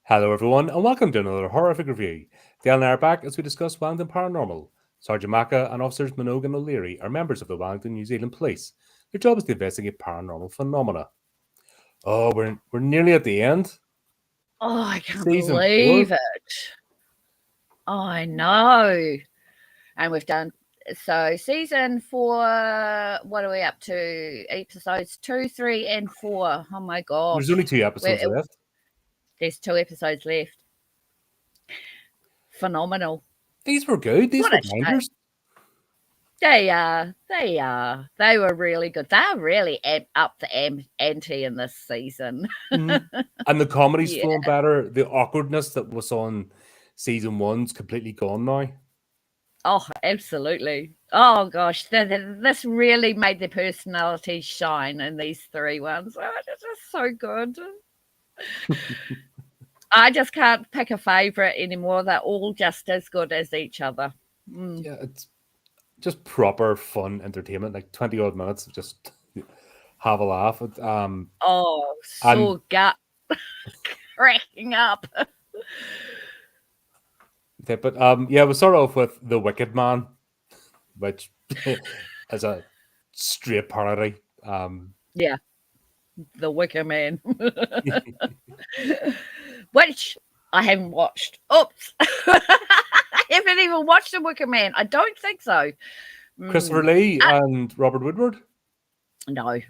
Hello, everyone, and welcome to another horrific review. Dale and I are back as we discuss Wellington Paranormal. Sergeant Maaka and Officers Minogue and O'Leary are members of the Wellington, New Zealand Police. Their job is to investigate paranormal phenomena. Oh, we're nearly at the end. Oh, I can't Season believe 4. it. Oh, I know. And we've done season 4. What are we up to? Episodes 2, 3, and 4. Oh my gosh. There's only 2 episodes left. There's 2 episodes left. Phenomenal. These were good. These were bangers. They are. They were really good. They are really up the ante in this season. Mm-hmm. And the comedy's flowing better. The awkwardness that was on season 1's completely gone now. Oh, absolutely. Oh, gosh. This really made the personalities shine in these 3 ones. Oh, it's just so good. I just can't pick a favourite anymore. They're all just as good as each other. Yeah, it's just proper fun entertainment, like 20-odd minutes of just have a laugh. Gut cracking up. But we'll start off with The Wicked Man, which is a straight parody. Yeah, The Wicker Man, which I haven't watched. Oops, I haven't even watched The Wicker Man. I don't think so. Christopher Lee and Robert Woodward. No, I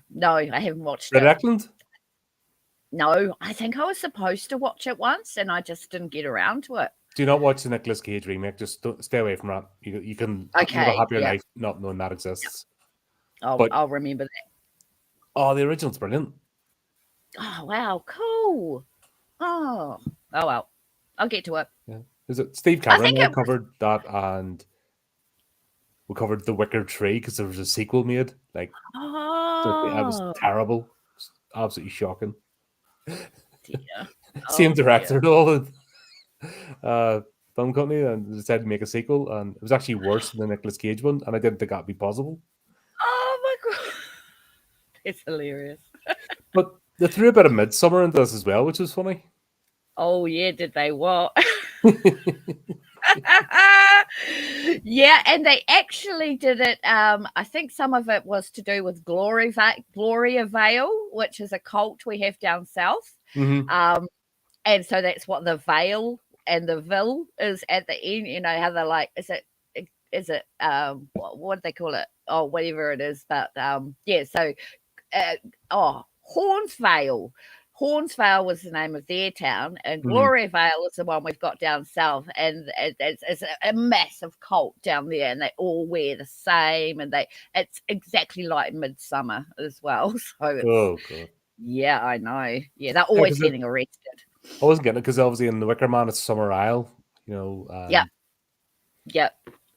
haven't watched Red it. Eklund? No, I think I was supposed to watch it once, and I just didn't get around to it. Do not watch the Nicolas Cage remake. Just stay away from that. You can live a happier life not knowing that exists. I'll remember that. Oh, the original's brilliant. Oh, wow. Cool. Oh, well. I'll get to it. Yeah. Is it Steve Cameron covered that, and we covered The Wicker Tree because there was a sequel made. Like, that was terrible. Absolutely shocking. Yeah. Same director and all the film company, and decided to make a sequel, and it was actually worse than the Nicolas Cage one, and I didn't think that'd be possible. Oh my god, it's hilarious. But they threw a bit of Midsummer into this as well, which was funny. Oh yeah, did they what? Yeah, and they actually did it. I think some of it was to do with Gloria Vale, which is a cult we have down south. Mm-hmm. And so that's what the Vale and the Ville is at the end. You know how they're like, is it what do they call it? Oh, whatever it is. But yeah, so Hornsvale. Hornsvale was the name of their town, and Gloria Vale is the one we've got down south, and it's a massive cult down there, and they all wear the same, and it's exactly like Midsummer as well. So God. Yeah, I know. Yeah, they're always getting arrested. I wasn't getting it because obviously in The Wicker Man it's Summer Isle, you know. Yeah.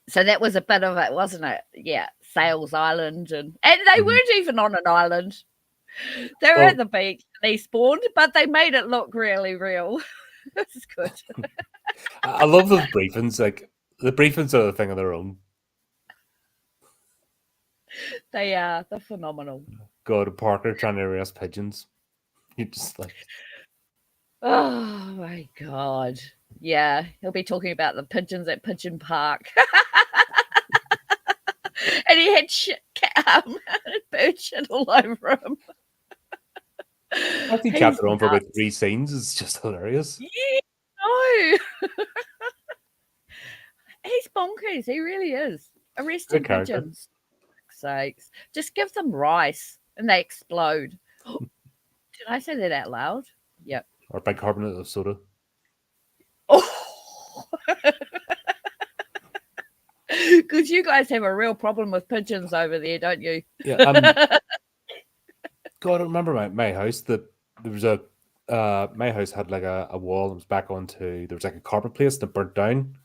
So that was a bit of it, wasn't it? Yeah, Sails Island, and they weren't even on an island. They were at the beach. They spawned, but they made it look really real. It's good. I love those briefings. Like, the briefings are a thing of their own. They are. They're phenomenal. God, Parker trying to arrest pigeons. You're just like... Oh, my God. Yeah, he'll be talking about the pigeons at Pigeon Park. And he had bird shit all over him. I think he kept it on for about 3 scenes. It's just hilarious. Yeah, no. He's bonkers. He really is. Arresting pigeons. For sakes. Just give them rice and they explode. Did I say that out loud? Yep. Or bicarbonate of soda. Oh. Because you guys have a real problem with pigeons over there, don't you? Yeah. God, I remember my house. There was my house had like a wall that was back onto. There was like a carpet place that burnt down,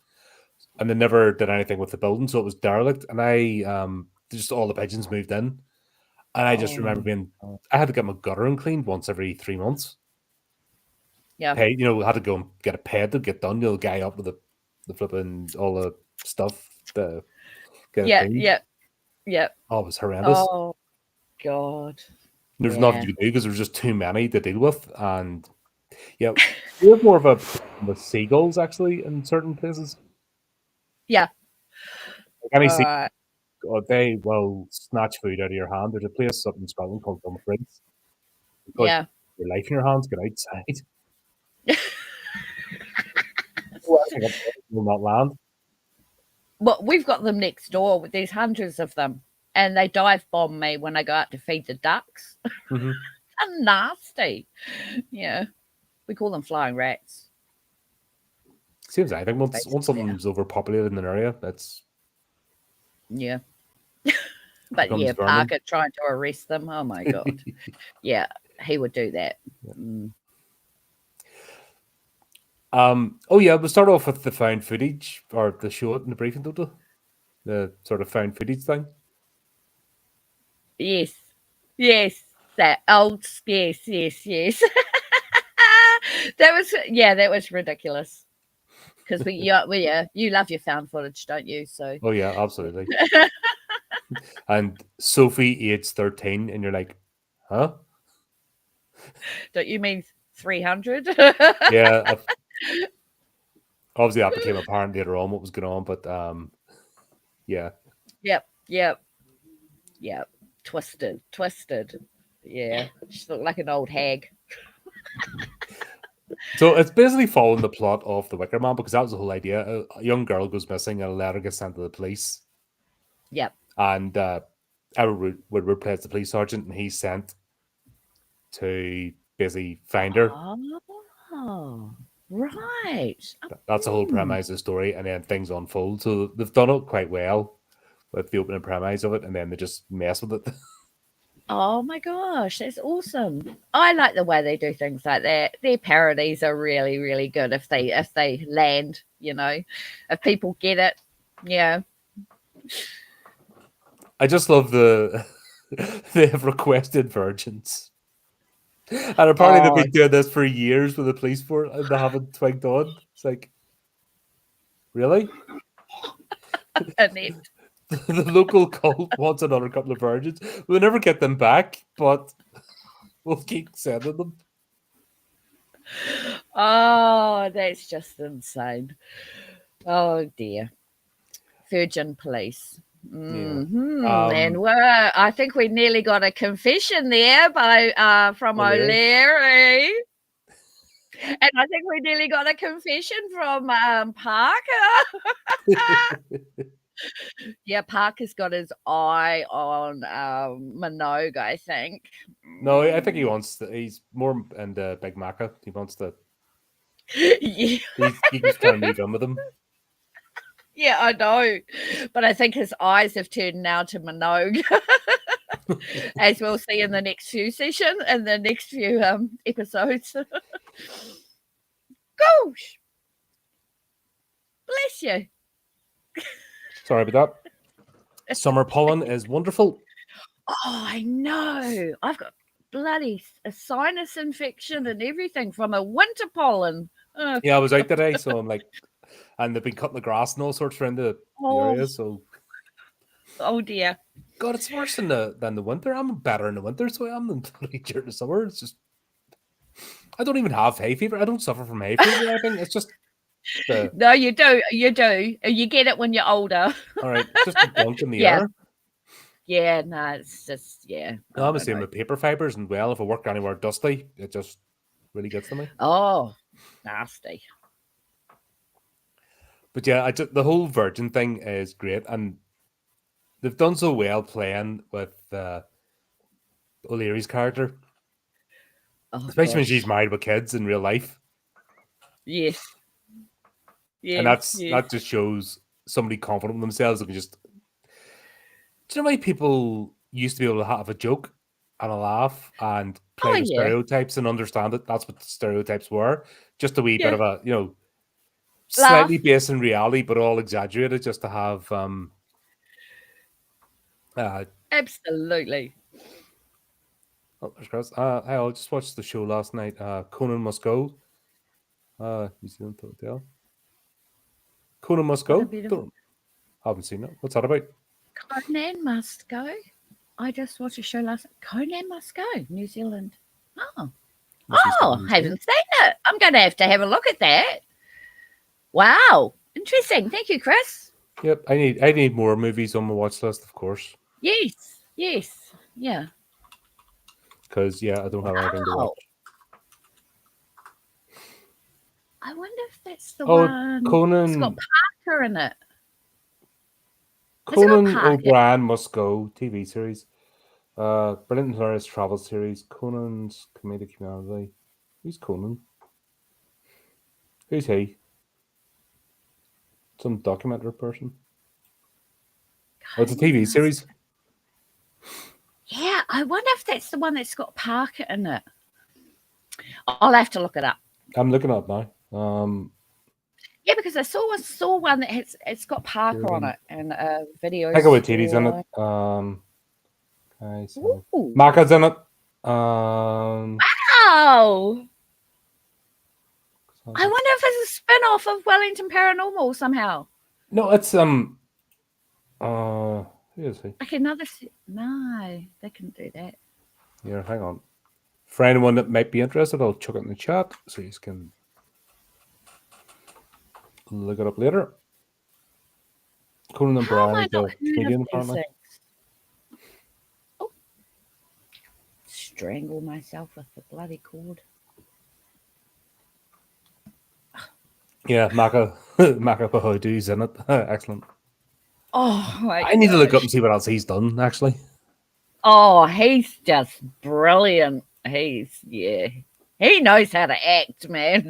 and they never did anything with the building, so it was derelict. And just all the pigeons moved in, and I just remember I had to get my guttering cleaned once every 3 months. Yeah, had to go and get a ped to get done. Guy up with the flipping all the stuff. Yeah. Oh, it was horrendous. Oh God. There's nothing you could do because there was just too many to deal with, and Yeah, we have more of a problem with seagulls actually in certain places. Yeah. Like any Uh, they will snatch food out of your hand. There's a place up in Scotland called Dumfries. Because yeah. your life in your hands, get outside. Oh, I think it will not land. Well, we've got them next door with these hundreds of them, and they dive bomb me when I go out to feed the ducks. Mm-hmm. They're nasty. Yeah. We call them flying rats. Seems I think once Basically. something's overpopulated in an area, that's Yeah. But becomes yeah, vermin. Parker trying to arrest them. Oh my God. Yeah, he would do that. Yeah. Mm. Oh yeah, we'll start off with the found footage, or the show it in the briefing, don't we? The sort of found footage thing. Yes. Yes. That old yes. That was ridiculous. Because you love your found footage, don't you? So Oh yeah, absolutely. And Sophie aged 13, and you're like, huh? don't you mean 300? Yeah. Obviously, that became apparent later on what was going on, but yeah. Yep. Twisted. Yeah. She looked like an old hag. So it's basically following the plot of The Wicker Man, because that was the whole idea. A young girl goes missing, and a letter gets sent to the police. Yep. And Edward Woodward plays the police sergeant, and he's sent to basically find her. Oh, right. That's the whole premise of the story, and then things unfold. So they've done it quite well with the opening premise of it, and then they just mess with it. Oh my gosh, that's awesome. I like the way they do things like that. Their parodies are really, really good if they land, if people get it. Yeah. I just love they have requested virgins. And apparently they've been doing this for years with the police force, and they haven't twigged on. It's like, really? Annette. The local cult wants another couple of virgins. We'll never get them back, but we'll keep sending them. Oh, that's just insane. Oh dear. Virgin police. Mm-hmm. And I think we nearly got a confession there from O'Leary. And I think we nearly got a confession from Parker. Yeah, Parker's got his eye on Minogue, I think. No, I think he's more into Big Maaka. He wants to. Yeah. He keeps trying to move in with him. Yeah, I know. But I think his eyes have turned now to Minogue. As we'll see in the next few sessions and the next few episodes. Gosh. Bless you. Sorry about that. Summer pollen is wonderful. Oh, I know. I've got bloody a sinus infection and everything from a winter pollen. Yeah, I was out today, so I'm like, and they've been cutting the grass and all sorts around the area. So, oh dear, God, it's worse than the winter. I'm better in the winter, so I am than during the summer. It's just, I don't even have hay fever. I don't suffer from hay fever or anything. It's just no, you do. You get it when you're older. All right, just a gunk in the air. Yeah, no, it's just No, I'm the same with paper fibers, and if I work anywhere dusty, it just really gets to me. Oh, nasty. But yeah, the whole virgin thing is great, and they've done so well playing with O'Leary's character, especially when she's married with kids in real life. Yes. And that just shows somebody confident in themselves that can just. Do you know why people used to be able to have a joke and a laugh and play with stereotypes and understand it? That's what the stereotypes were. Just a wee bit of a, slightly based in reality, but all exaggerated just to have. Absolutely. Oh, there's Chris. I just watched the show last night. Conan Must Go. New Zealand Hotel. Conan Must Go. Haven't seen it. What's that about? Conan Must Go. I just watched a show last night. Conan Must Go, New Zealand. Oh. Oh, I haven't seen it. I'm going to have a look at that. Wow. Interesting. Thank you, Chris. Yep, I need more movies on my watch list, of course. Yes. Yeah. Because I don't have anything to watch. I wonder if that's the one. Conan. It's got Parker in it. Conan O'Brien Must Go TV series. Brilliant and Hilarious Travel Series. Conan's Comedic Humanity. Who's Conan? Who's he? Some documentary person. Oh, it's a TV series. Yeah, I wonder if that's the one that's got Parker in it. I'll have to look it up. I'm looking up now. Yeah, because I saw one that it's got Parker on it and videos. Taika Waititi's in it. Maaka's in it. Wow! I wonder if it's a spin-off of Wellington Paranormal somehow. No, it's who is he? Like another. No, they couldn't do that. Yeah, hang on. For anyone that might be interested, I'll chuck it in the chat so you can look it up later. Conan O'Brien is a comedian, apparently. Oh. Strangle myself with the bloody cord. Yeah, Maaka Pahodu's in it. Excellent. Oh my I need to look up and see what else he's done, actually. Oh, he's just brilliant. He knows how to act, man.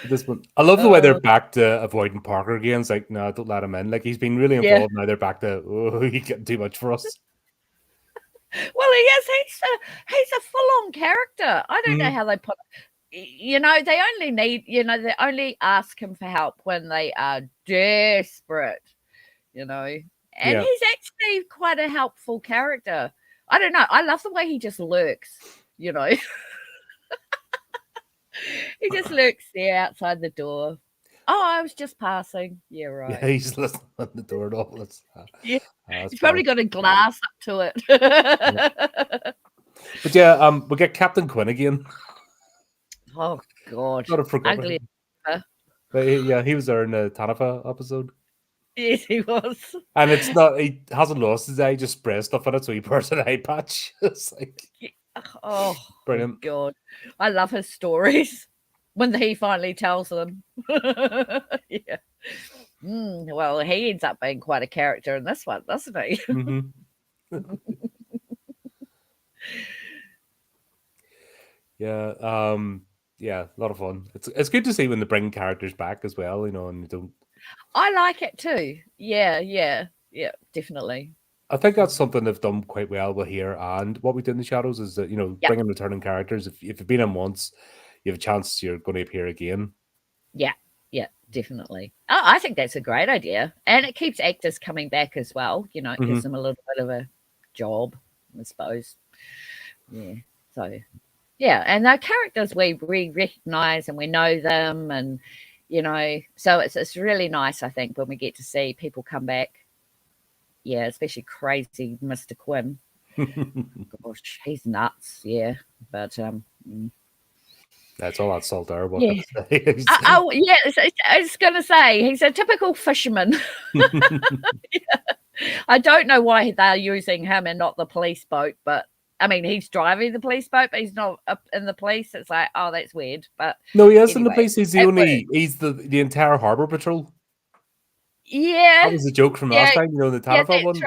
This one, I love the way they're back to avoiding Parker again. It's like, no, don't let him in. Like, he's been really involved. Now they're back to, he's getting too much for us. Well, he is. He's a full-on character. I don't know how they put it. They only need, they only ask him for help when they are desperate, and he's actually quite a helpful character. I don't know. I love the way he just lurks, He just lurks there outside the door. Oh, I was just passing. Yeah, right. Yeah, he's listening at the door. He's probably got a glass up to it. But we get Captain Quinn again. Oh God! Not a ugly. But he was there in the Tanafa episode. Yes, he was. And it's not, he hasn't lost his eye, just spray stuff on it, so he wears an eye patch. It's like, oh, brilliant. God. I love his stories when he finally tells them. Yeah. Well, he ends up being quite a character in this one, doesn't he? Yeah, a lot of fun. It's good to see when they bring characters back as well, and you don't. I like it too. Yeah, definitely. I think that's something they've done quite well with here, and what we did in the Shadows is that bringing returning characters. If you've been in once, you have a chance you're going to appear again. Yeah, definitely. Oh, I think that's a great idea, and it keeps actors coming back as well. It gives them a little bit of a job, I suppose. Yeah. So. Yeah, and they're characters we recognize and we know them, and so it's really nice, I think, when we get to see people come back. Yeah, especially crazy Mr. Quinn. Gosh, he's nuts. Yeah, but that's all that salt air. Yeah. I was going to say he's a typical fisherman. I don't know why they're using him and not the police boat, but. I mean, he's driving the police boat, but he's not up in the police. It's like, oh, that's weird. But no, he is in the police. He's the entire harbor patrol. Yeah, that was a joke from last time. The Tanafa one.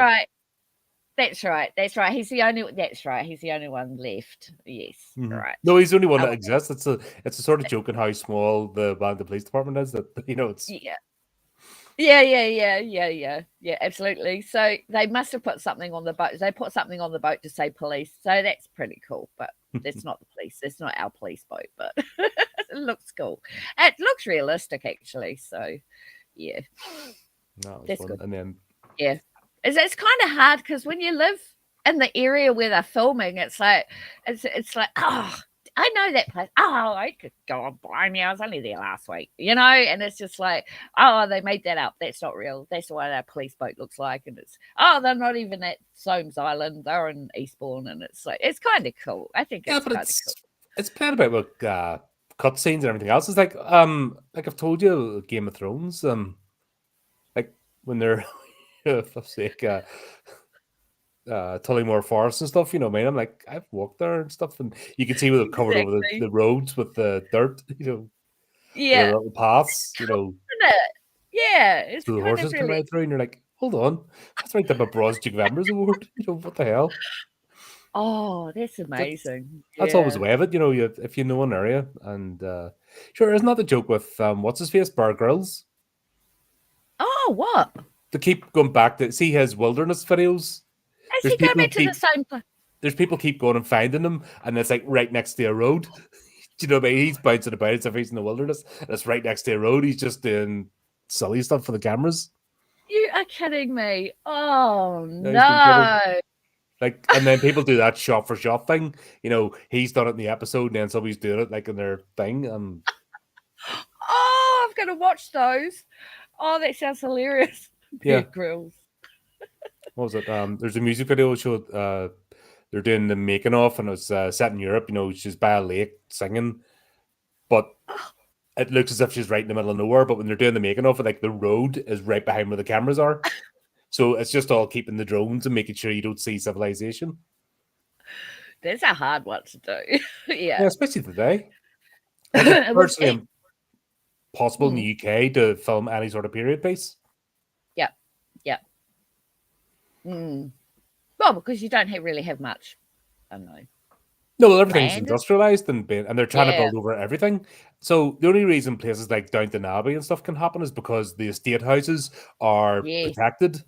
That's right. He's the only. That's right. He's the only one left. Yes, right. No, he's the only one that exists. It's a sort of joke on how small the police department is. That it's. Yeah, absolutely. So they must have put something on the boat. They put something on the boat to say police. So that's pretty cool. But that's not the police. That's not our police boat. But it looks cool. It looks realistic, actually. So, yeah. No, that's good. And then it's kind of hard because when you live in the area where they're filming, it's like, oh, I know that place. Oh, I could go on blind me. I was only there last week, and it's just like, oh, they made that up. That's not real. That's what our police boat looks like. And it's, they're not even at Soames Island. They're in Eastbourne. And it's like, it's kind of cool. I think it's kind of cool. It's playing about with cutscenes and everything else. It's like I've told you, Game of Thrones, like when they're, for fuck's sake, Tullymore Forest and stuff, what I mean? I'm like, I've walked there and stuff, and you can see where they've covered over the roads with the dirt, the little paths, Isn't it? Yeah, it's so the horses can ride through, and you're like, hold on, that's right, the Bros Duke of Embers award, what the hell? Oh, that's amazing. That's always the way of it, if you know an area, and sure, isn't that the joke with what's his face, Bear Grylls? Oh, what? They keep going back to see his wilderness videos. Is he going back to the same place? There's people keep going and finding them, and it's like right next to a road. Do you know what I mean? He's bouncing about as if he's in the wilderness, and it's right next to a road. He's just doing silly stuff for the cameras. You are kidding me. Oh, no. Like, and then people do that shot for shot thing. He's done it in the episode, and then somebody's doing it like in their thing. Oh, I'm going to watch those. Oh, that sounds hilarious. Yeah. Grills. What was it? There's a music video show. They're doing the making of, and it's set in Europe. She's by a lake singing, but it looks as if she's right in the middle of nowhere. But when they're doing the making of, like the road is right behind where the cameras are, so it's just all keeping the drones and making sure you don't see civilization. That's a hard one to do. Yeah, especially today. It's virtually impossible in the UK to film any sort of period piece. Yeah. Well, because you don't really have much. I know. No, well, everything's industrialized and they're trying to build over everything. So the only reason places like Downton Abbey and stuff can happen is because the estate houses are protected.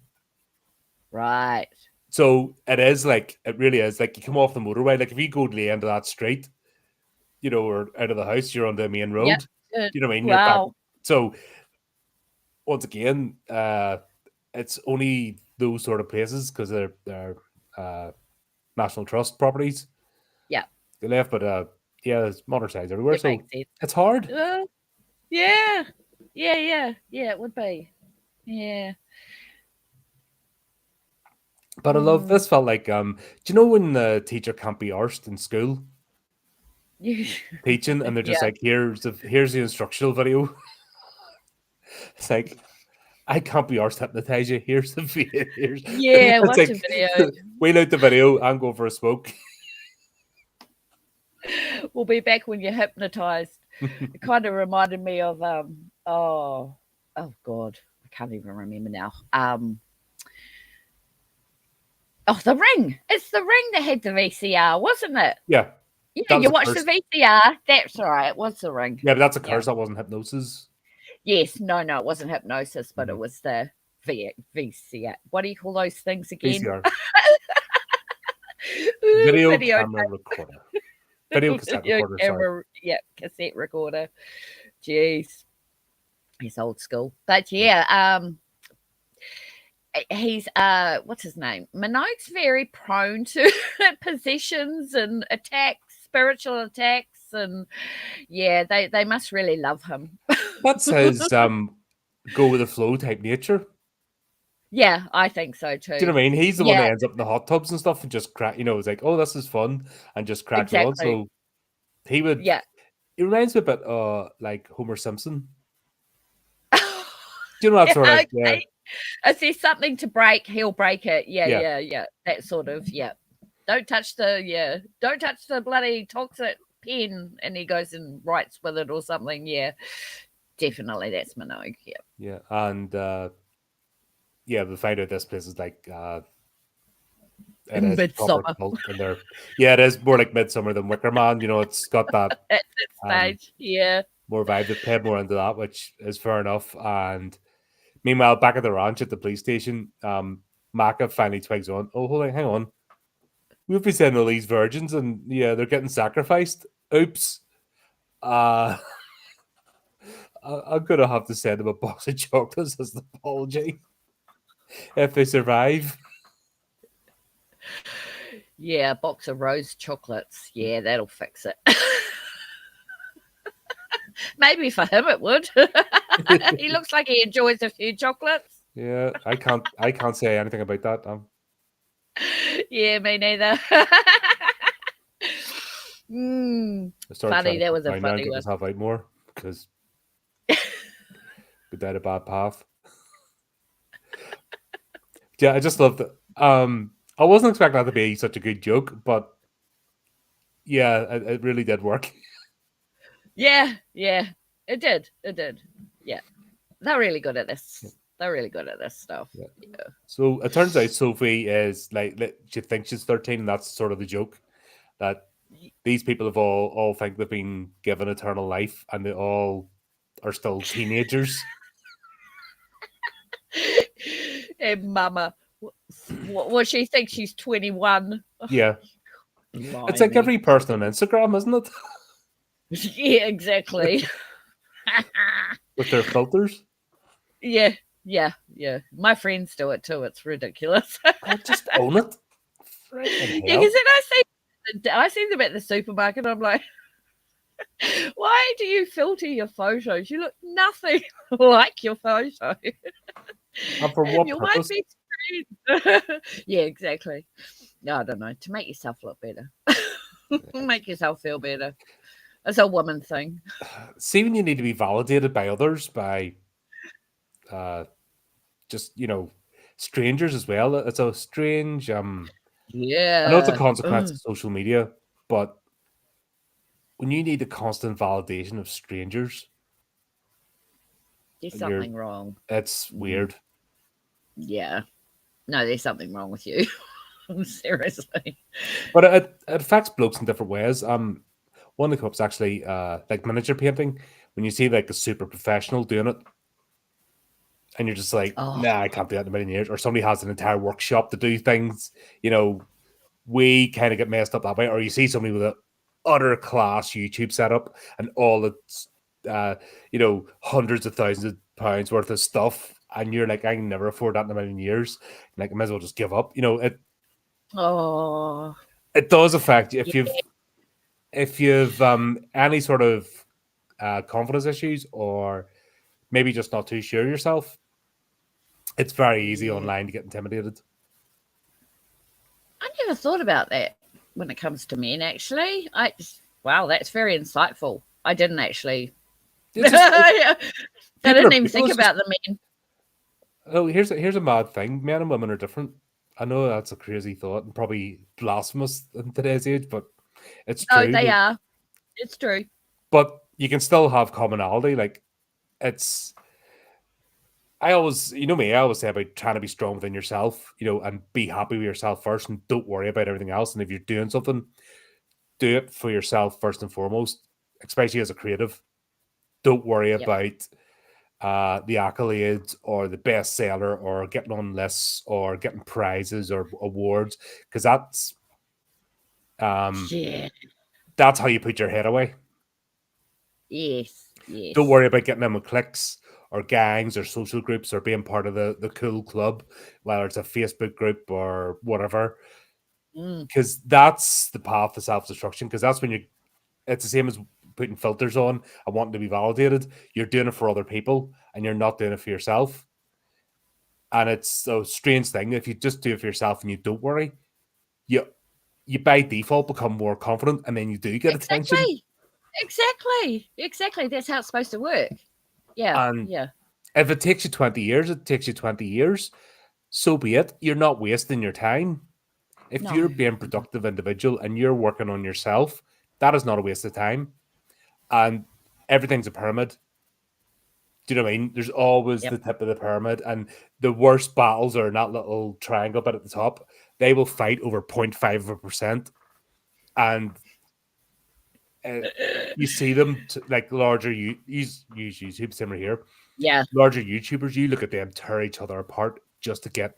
Right. So it really is like you come off the motorway. Like if you go to the end of that street, or out of the house, you're on the main road. Yep. You know what I mean? Wow. You're back. So once again, it's only those sort of places because they're National Trust properties. Yeah. They left, but there's motorcycles everywhere, so it's hard. Yeah, it would be. Yeah. But I love this. Felt like, do you know when the teacher can't be arsed in school? Teaching, and they're just like, here's the instructional video. It's like, I can't be arsed hypnotize you. Here's the video. Yeah, watch the video. Wheel out the video and go for a smoke. We'll be back when you're hypnotized. It kind of reminded me of oh God, I can't even remember now. The Ring. It's The Ring that had the VCR, wasn't it? Yeah. Yeah, you watched the VCR. That's right. It was The Ring. Yeah, but that's a curse. That wasn't hypnosis. Yes. No, it wasn't hypnosis, but it was the VCR. What do you call those things again? VCR. Video camera recorder. Video cassette recorder. Sorry. Yeah, cassette recorder. Jeez. He's old school. But yeah, he's what's his name? Minogue's very prone to possessions and attacks, spiritual attacks, and yeah, they must really love him. That's his go with the flow type nature. Yeah, I think so too. Do you know what I mean? He's the one that ends up in the hot tubs and stuff and just crack, it's like, oh, this is fun, and just cracks on. So he would, it reminds me a bit like Homer Simpson. Do you know that sort of, if there's something to break, he'll break it. Yeah. That sort of, Don't touch the bloody toxic pen, and he goes and writes with it or something. Yeah, definitely that's Minogue. Yeah, and we find out this place is like Midsummer. It is more like Midsummer than Wicker Man. It's got that at that stage, more vibe. They paid more into that, which is fair enough. And meanwhile, back at the ranch at the police station, Maaka finally twigs on. Oh, hold on, hang on. We've been sending all these virgins, and they're getting sacrificed. Oops. I'm gonna have to send them a box of chocolates as an apology if they survive. Yeah, a box of rose chocolates. Yeah, that'll fix it. Maybe for him it would. He looks like he enjoys a few chocolates. Yeah, I can't say anything about that. Yeah, me neither. I started Funny, trying to that cut was a down now and funny get one. myself out more because go down a bad path. Yeah, I just love that. I wasn't expecting that to be such a good joke, but yeah, it really did work. Yeah, it did. It did. Yeah, they're really good at this. They're really good at this stuff. Yeah. Yeah. So it turns out Sophie is like she thinks she's 13, and that's sort of the joke that these people have all think they've been given eternal life, and they all are still teenagers. And Mama, what she thinks she's 21. Yeah, it's like Blimey. every person on Instagram, isn't it? Yeah, exactly. With their filters. Yeah, My friends do it too. It's ridiculous. I just own it. Freaking Yeah, hell. because then I see them at the supermarket. I'm like, why do you filter your photos? You look nothing like your photo. And for what You're my purpose? best friend. Yeah, exactly. No, I don't know. To make yourself look better. Make yourself feel better. It's a woman thing. See, when you need to be validated by others, by just strangers as well. It's a strange. I know it's a Yeah. consequence Ugh, of social media, but when you need the constant validation of strangers, there's you're something wrong. it's Mm, weird. yeah. No, there's something wrong with you. Seriously. But it affects blokes in different ways. One of the clips actually like miniature painting. When you see like a super professional doing it, and you're just like, Oh, nah, I can't do that in a million years. Or somebody has an entire workshop to do things. We kind of get messed up that way. Or you see somebody with a utter class YouTube setup and all its hundreds of thousands of pounds worth of stuff, and you're like, I can never afford that in a million years. Like, I might as well just give up. oh, It does affect you yeah. if you've any sort of confidence issues, or maybe just not too sure yourself. It's very easy Yeah. online to get intimidated. I never thought about that when it comes to men, actually. Wow, that's very insightful. I didn't actually. It's just I people are didn't even people. think It's just about the men. here's a mad thing. Men and women are different. I know that's a crazy thought and probably blasphemous in today's age, but it's No, true. they are. It's true. But you can still have commonality. Like, it's I always, me, I always say about trying to be strong within yourself, and be happy with yourself first, and don't worry about everything else. And if you're doing something, do it for yourself first and foremost, especially as a creative. Don't worry Yep. about the accolades or the bestseller or getting on lists or getting prizes or awards, because Yeah. that's how you put your head away. Yes. Don't worry about getting them with clicks or gangs or social groups or being part of the cool club, whether it's a Facebook group or whatever, Mm, because that's the path to self-destruction. Because that's when it's the same as putting filters on and wanting to be validated. You're doing it for other people and you're not doing it for yourself. And it's a strange thing. If you just do it for yourself and you don't worry, you by default become more confident, and then you do get attention. Exactly. That's how it's supposed to work. Yeah. And Yeah. if it takes you 20 years, it takes you 20 years. So be it. You're not wasting your time. If No. you're being productive individual and you're working on yourself, that is not a waste of time. And everything's a pyramid. Do you know what I mean? There's always Yep. the tip of the pyramid, and the worst battles are in that little triangle bit at the top. They will fight over 0.5%. And you see them like larger, use YouTube, similar here. Yeah. Larger YouTubers, you look at them tear each other apart just to get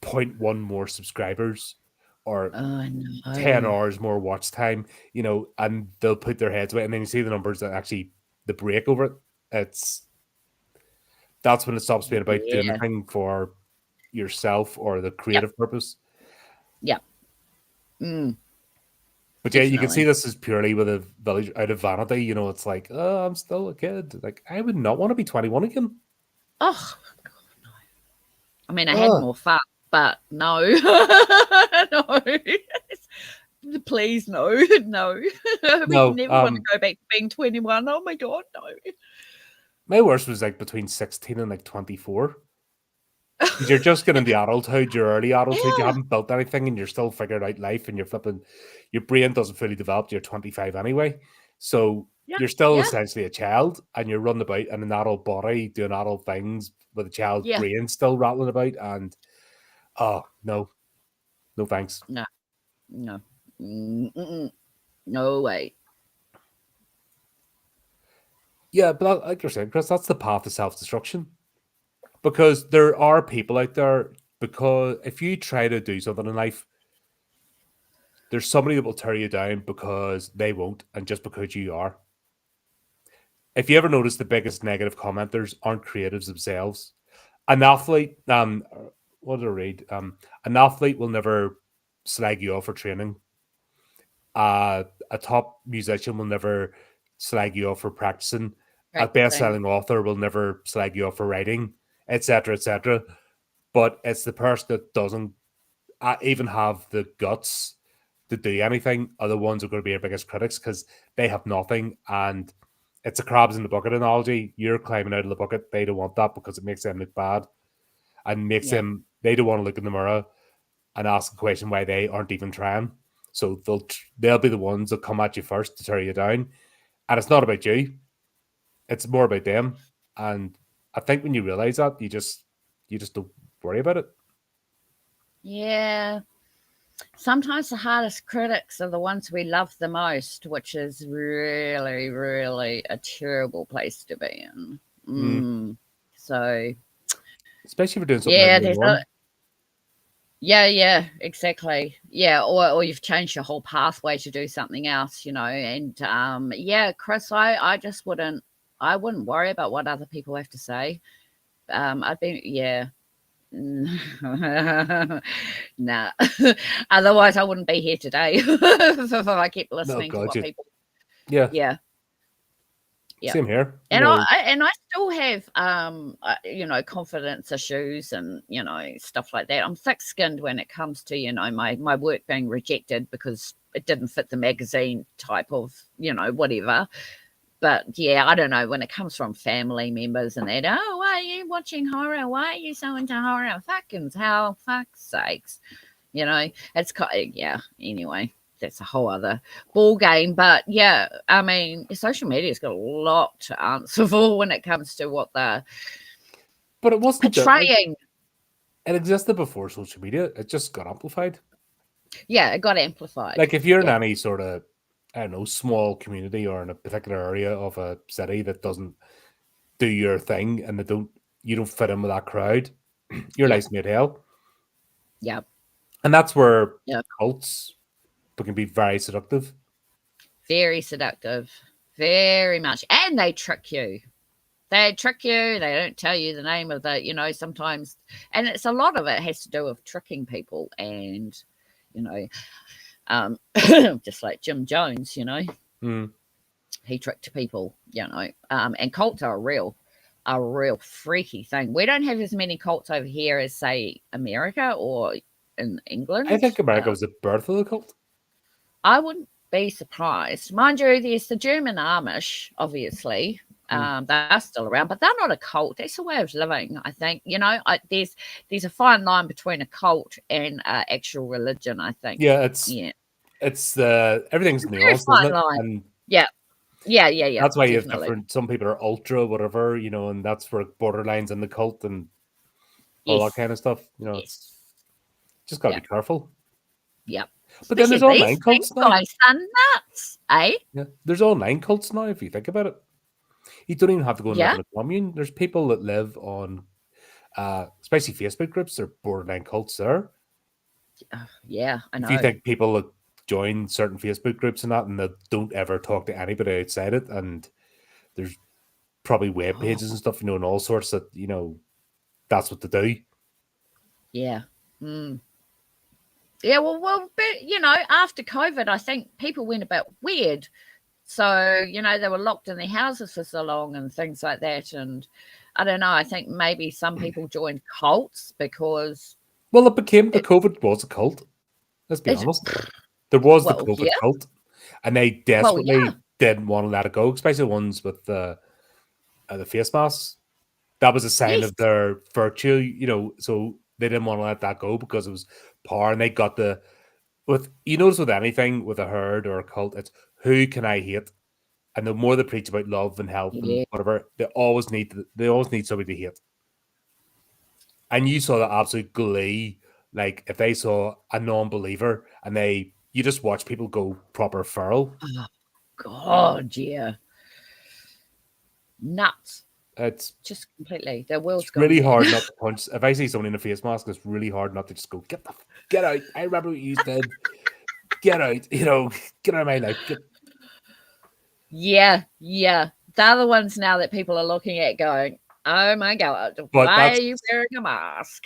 0.1 more subscribers or I 10 know. hours more watch time, and they'll put their heads away, and then you see the numbers that actually the break over it. That's when it stops being about doing the Yeah. thing for yourself or the Yep. creative purpose. Yep. Mm. But yeah, you can see Definitely. this is purely with a village out of vanity. You know, it's like, oh, I'm still a kid. Like, I would not want to be 21 again. Oh, I mean, I had Oh, more fun, but no, no. Please, no, no. We no. never want to go back to being 21. Oh my God, no. My worst was like between 16 and like 24. Because you're just getting the adulthood, your early adulthood. You Yeah, haven't built anything and you're still figuring out life and you're flipping, your brain doesn't fully develop. You're 25 anyway. So yeah, you're still yeah, essentially a child and you're running about in an adult body doing adult things with a child's yeah. brain still rattling about. And oh, no, no thanks. No, no, mm-mm. No way. Yeah, but like you're saying, Chris, that's the path to self destruction. Because there are people out there, because if you try to do something in life, there's somebody that will tear you down because they won't, and just because you are. If you ever notice, the biggest negative commenters aren't creatives themselves. An athlete, what did I read? An athlete will never slag you off for training. A top musician will never slag you off for practicing. A Practicing. best-selling author will never slag you off for writing, etc., etc. But it's the person that doesn't even have the guts to do anything are the ones who are going to be your biggest critics because they have nothing. And it's a crabs in the bucket analogy. You're climbing out of the bucket. They don't want that because it makes them look bad and makes Yeah, them, they don't want to look in the mirror and ask the question why they aren't even trying. So they'll be the ones that come at you first to tear you down. And it's not about you. It's more about them. And I think when you realize that, you just don't worry about it. yeah. Sometimes the hardest critics are the ones we love the most, which is really, really a terrible place to be in. Mm. So Especially if you're doing something out of yeah, the there's a norm. yeah, exactly. Yeah, or you've changed your whole pathway to do something else, and yeah, Chris, I just wouldn't worry about what other people have to say. I'd be yeah. Nah. Otherwise I wouldn't be here today if I kept No, listening to what gotcha. people Yeah, yeah. Yeah. same here. You And know, I still have confidence issues and stuff like that. I'm thick-skinned when it comes to my work being rejected because it didn't fit the magazine type of whatever. But yeah, I don't know when it comes from family members and that. Oh, why are you watching horror? Why are you so into horror? Fucking hell, fuck's sakes. It's yeah. Anyway, that's a whole other ball game. But yeah, I mean, social media's got a lot to answer for when it comes to what they're but it wasn't like portraying. it existed before social media. It just got amplified. Yeah, it got amplified. Like if you're in Yeah, any sort of, I don't know, small community or in a particular area of a city that doesn't do your thing and you don't fit in with that crowd, your yeah, life's made hell. yeah, And that's where yeah. cults can be very seductive. Very seductive, very much, and they trick you. They trick you. They don't tell you the name of sometimes, and it's a lot of it has to do with tricking people, and you know, um, just like Jim Jones, Mm. he tricked people, and cults are a real freaky thing. We don't have as many cults over here as say America or in I England. think America was the birth of the cult. I wouldn't be surprised. Mind you, there's the German Amish, obviously. Mm. They're still around, but they're not a cult. That's a way of living, I think. There's a fine line between a cult and actual religion, I think. Yeah, Yeah. it's everything's It's a very nuanced, isn't fine it? line. And Yeah. Yeah, yeah, yeah. that's why you have Definitely. different. Some people are ultra, whatever, and that's where borderlines in the cult and all that Yes. kind of stuff. It's Yes. just got to Yeah. be careful. Yeah. But then Especially there's these online things, cults now. guys. They're nuts, eh? Yeah, there's online cults now. If you think about it, you don't even have to go and live Yeah. in a commune. There's people that live on, especially Facebook groups. They're borderline cults there. Yeah, I If you know. think people that join certain Facebook groups and that, and they don't ever talk to anybody outside it, and there's probably web Oh, pages and stuff, and all sorts that that's what they do. yeah. Mm. Yeah, but after COVID, I think people went a bit weird. So, they were locked in their houses for so long and things like that. And I don't know, I think maybe some people joined cults because Well, the COVID was a cult. Let's be it, honest. There was the well, COVID yeah, cult, and they yeah, desperately didn't want to let it go, especially the ones with the face masks. That was a sign yes, of their virtue, so they didn't want to let that go because it was power, and they got notice with anything, with a herd or a cult, it's who can I hate? And the more they preach about love and help and yeah. whatever, they always need somebody to hate. And you saw that absolute glee, like if they saw a non-believer and you just watch people go proper feral. Oh, God, yeah. Nuts. It's Just completely. Their world's gone really mad. hard not to punch. If I see someone in a face mask, it's really hard not to just go, get out. I remember what you did. Get out, get out of my life. Yeah. They're the ones now that people are looking at going, oh my God, But why that's are you wearing a mask?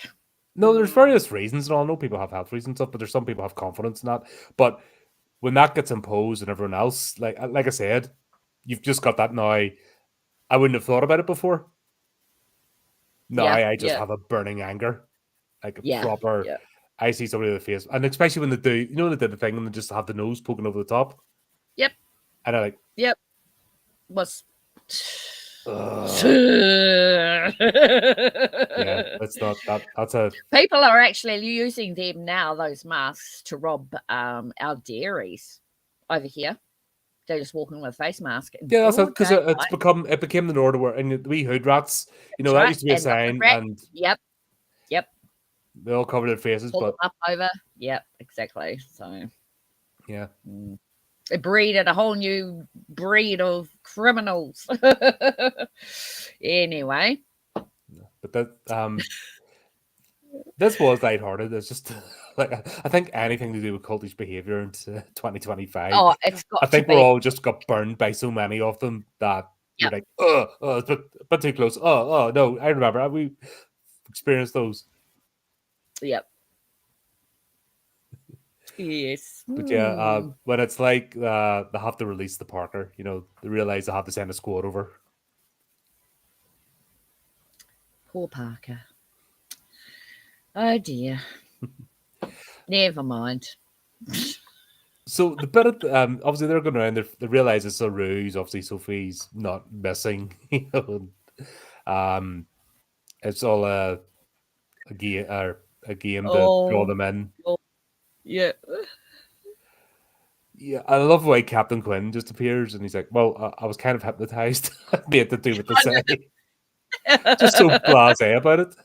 no, there's various reasons, and I know people have health reasons and stuff, but there's some people have confidence in that. But when that gets imposed and everyone else, like I said, you've just got that now. I wouldn't have thought about it before. Now Yeah, I just yeah, have a burning anger, like a yeah, proper. yeah. I see somebody in the face, and especially when they do, when they did the thing and they just have the nose poking over the top, Yep, and I'm like, yep. Was ugh. Yeah, that's not that. That's a people are actually using them now, those masks, to rob our dairies over here. They're just walking with a face mask in yeah, that's broad because daylight. it became the order where and the wee hood rats, That's that right. used to be a And the hood sign, rat. and Yep, yep. they all covered their faces, Pull them but up over. Yep, exactly. So yeah. it breeded a whole new breed of criminals. Anyway. But this was lighthearted. It's just like I think anything to do with cultish behavior in 2025. Oh, it's I got to think we're be. all just got burned by so many of them that you're Yep, like, it's a bit too close. No, I remember we experienced those. yep. Yes. But yeah, when it's like they have to release the Parker, they realize they have to send a squad over. Poor Parker. Oh dear. Never mind. So the bit of obviously they're going around. They realize it's a ruse. Obviously, Sophie's not missing. It's all a game to draw Oh, them in. oh yeah. Yeah, I love the way Captain Quinn just appears and he's like, "Well, I was kind of hypnotized. Made to do what they say." Just so blasé about it.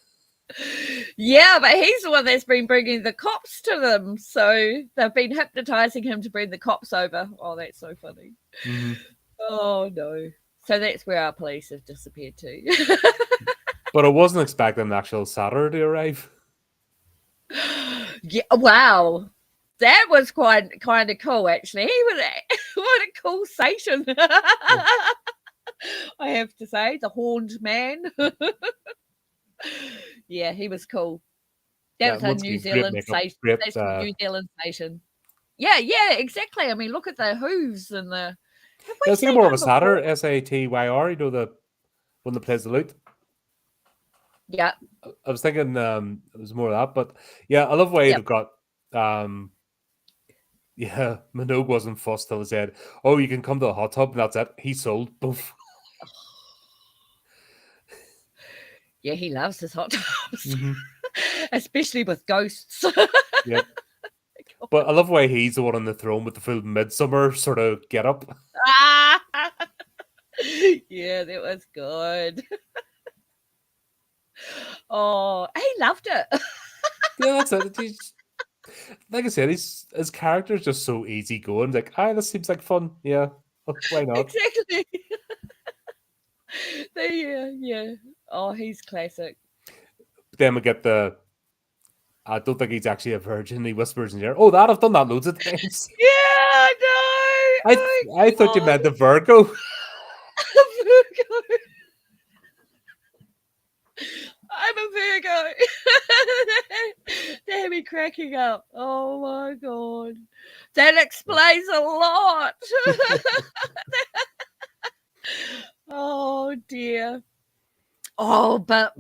Yeah, but he's the one that's been bringing the cops to them. So they've been hypnotizing him to bring the cops over. Oh, that's so funny. Mm-hmm. Oh, no. So that's where our police have disappeared to. But I wasn't expecting an actual Saturday to arrive. Yeah, wow. That was quite kind of cool, actually. He was what a cool Satan. I have to say, the horned man. Yeah, he was cool. That Yeah, was a once New again, great Zealand makeup, station. great. That's New Zealand station. Yeah, exactly. I mean, look at the hooves and the. Have we It's like seen more of a him Satyr, before? Satyr. The one that plays the lute. Yeah. I was thinking it was more of that, but yeah, I love the way Yep. they've got yeah, Minogue wasn't fussed till he said, "Oh, you can come to the hot tub," and that's it. He sold. Boof. Yeah, he loves his hot tubs, Mm-hmm. especially with ghosts. Yep. But I love the way he's the one on the throne with the full midsummer sort of get up. Yeah, that was good. Oh, he loved it. Yeah, that's it. Like I said, his character's just so easy going. Like, this seems like fun. Yeah, why not? Exactly. Yeah. Oh, he's classic. But then we get I don't think he's actually a virgin. He whispers in the air, "Oh, I've done that loads of times." Yeah, no. I Oh, I thought you God. meant the Virgo. Virgo. I'm a there you go. They had me cracking up. Oh my God. That explains a lot. Oh dear. Oh, but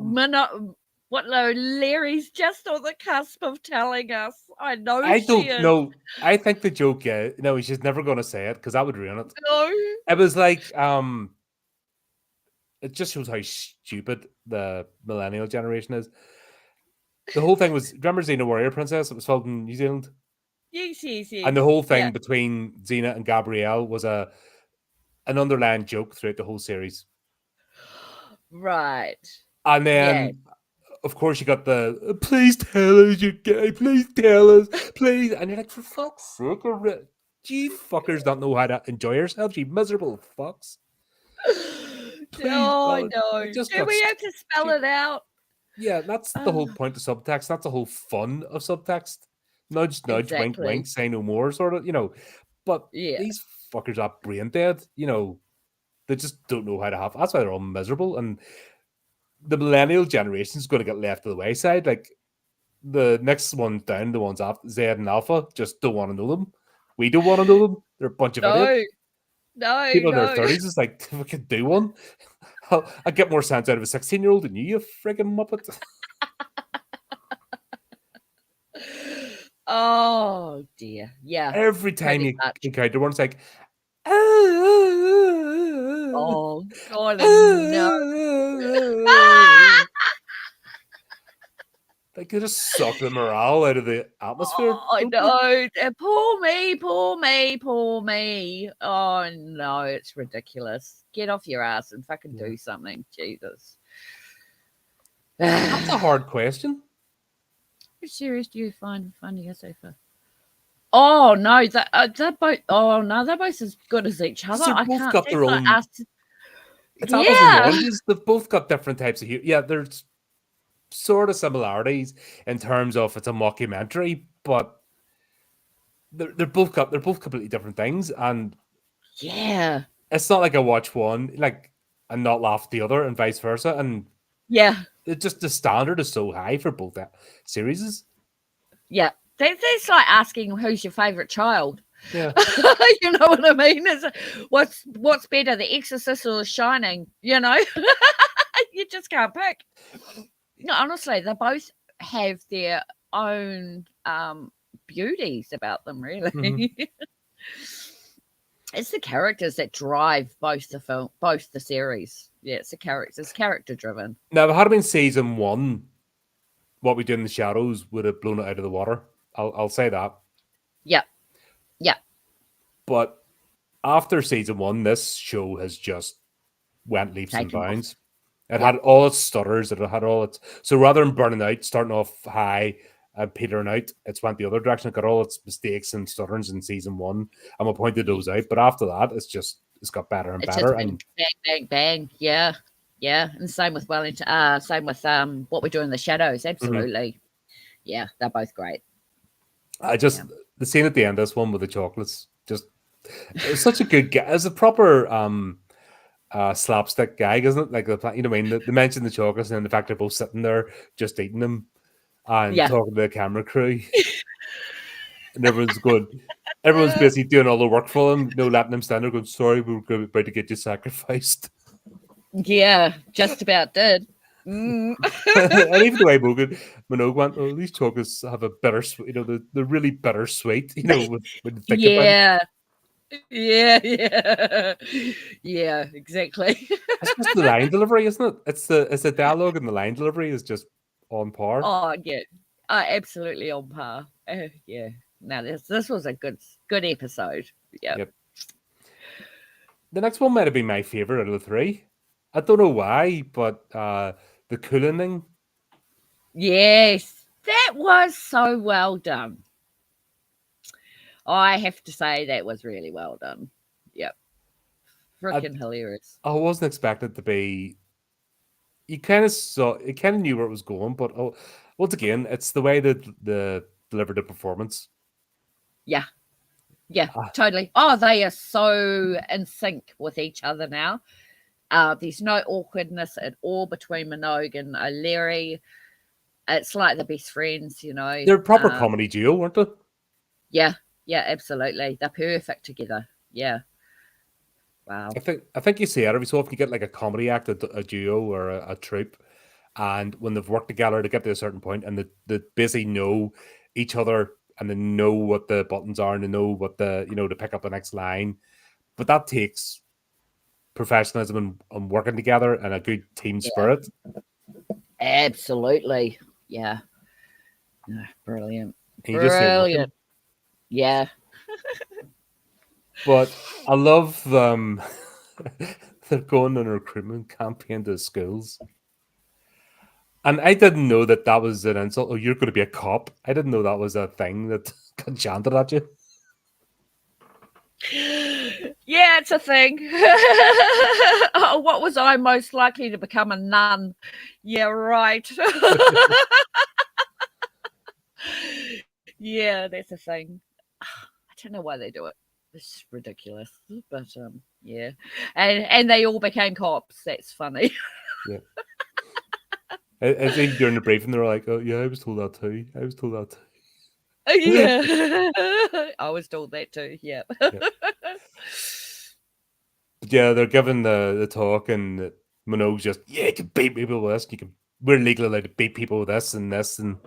Larry's just on the cusp of telling us. I know I she don't is. know. I think the joke, no, she's never going to say it because that would ruin it. No. It was like, it just shows how stupid the millennial generation is. The whole thing was, remember Xena Warrior Princess? It was filmed in New Zealand. Yes. And the whole thing between Xena and Gabrielle was an underlying joke throughout the whole series. Right. And then, of course, you got the, please tell us you're gay, please tell us, please. And you're like, for fuck's sake, do you fuckers not know how to enjoy yourselves, you miserable fucks? Please, no. Just Do we have to spell it out? Yeah, that's the whole point of subtext. That's the whole fun of subtext. Nudge, nudge, wink, wink, say no more, sort of, But these fuckers are brain dead, they just don't know how to have. That's why they're all miserable. And the millennial generation is going to get left to the wayside. Like the next one down, the ones after Z and Alpha, just don't want to know them. We don't want to know them. They're a bunch of idiots. No. People in their 30s is like, we could do one. I get more sense out of a 16-year-old than you friggin' muppet. Oh dear. Yeah. Every time you encounter one, it's like, oh God, no. They could just suck the morale out of the atmosphere. Oh, I know. Poor me. Oh no, it's ridiculous. Get off your ass and fucking do something. Jesus. That's a hard question. Which series do you find funnier so far? Oh no, they're both. Oh no, they're both as good as each other. They've both got their own. It's apples and oranges. They've both got different types of humor. Yeah, there's sort of similarities in terms of it's a mockumentary, but they're both completely different things. And it's not like I watch one and not laugh at the other, and vice versa. And it just the standard is so high for both series. Yeah. It's like asking who's your favorite child. Yeah. You know what I mean? What's better, The Exorcist or The Shining? You just can't pick. No, honestly, they both have their own beauties about them, really. Mm-hmm. It's the characters that drive both the series. Yeah, it's the characters. It's character driven. Now, if it had been season 1, What We Do in the Shadows would have blown it out of the water. I'll say that. Yeah. But after season 1, this show has just went leaps and bounds. It had all its stutters. It had all its... So rather than burning out, starting off high and petering out, it's went the other direction. It got all its mistakes and stutterings in season 1. And we pointed those out. But after that, it's got better and better. And bang. Yeah. And same with Wellington. Same with What We Do in the Shadows. Absolutely. Mm-hmm. Yeah, they're both great. The scene at the end of this one with the chocolates, it was such a good guy. It's a proper slapstick gag, isn't it? Like they mention the chocolates and the fact they're both sitting there just eating them and talking to the camera crew. And everyone's basically doing all the work for them, letting them stand there going, sorry, we're about to get you sacrificed. Yeah, just about did. And even the way Minogue went, oh, these chocolates have a bitter sweet, they're really bittersweet, when you think about it. Yeah, exactly. It's just the line delivery, isn't it? It's the dialogue and the line delivery is just on par. Oh yeah, absolutely on par. Yeah. Now this was a good episode. Yep. The next one might have been my favorite out of the 3. I don't know why, but the Coolening. Yes, that was so well done. I have to say that was really well done. Yep. Freaking hilarious. I wasn't expecting it to be... You kind of knew where it was going, but once again, it's the way that they delivered the performance. Yeah, totally. Oh, they are so in sync with each other now. There's no awkwardness at all between Minogue and O'Leary. It's like the best friends, you know. They're a proper comedy duo, weren't they? Yeah, absolutely. They're perfect together. Yeah. Wow. I think you see it every so often. You get like a comedy act, a duo or a troupe, and when they've worked together to get to a certain point, and they basically know each other and they know what the buttons are and they know what to pick up the next line. But that takes professionalism and working together and a good team spirit. Absolutely. Yeah. Brilliant. And you just see it working. Yeah. But I love them. They're going on a recruitment campaign to schools. And I didn't know that was an insult. Oh, you're going to be a cop. I didn't know that was a thing that got chanted at you. Yeah, it's a thing. Oh, what was I most likely to become? A nun. Yeah, right. Yeah, that's a thing. I don't know why they do it. It's ridiculous. But yeah. And they all became cops. That's funny. Yeah. I think during the briefing they were like, "Oh yeah, I was told that too. I was told that too." Yeah. I was told that too. Yeah. Yeah, they're giving the talk, and Minogue's just, you can beat people with this. We're legally allowed to beat people with this and this and.